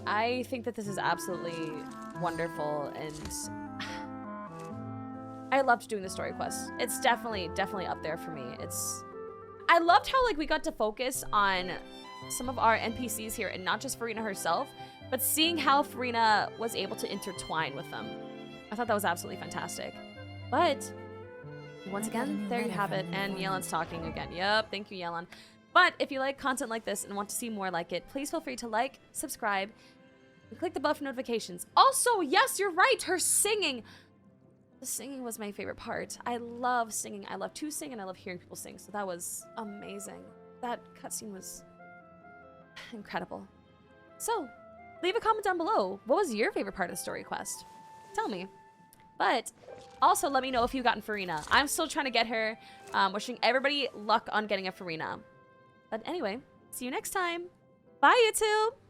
I think that this is absolutely wonderful, and I loved doing the story quest. It's definitely up there for me. I loved how like we got to focus on some of our NPCs here, and not just Furina herself, but seeing how Furina was able to intertwine with them. I thought that was absolutely fantastic. But once again, there you have it. And Yelan's talking again. Yep, thank you, Yelan. But if you like content like this and want to see more like it, please feel free to like, subscribe, and click the bell for notifications. Also, yes, you're right, her singing. The singing was my favorite part. I love singing. I love to sing, and I love hearing people sing. So that was amazing. That cutscene was incredible. So, leave a comment down below. What was your favorite part of the story quest? Tell me. But also let me know if you've gotten Furina. I'm still trying to get her. Wishing everybody luck on getting a Furina. But anyway, see you next time. Bye, YouTube!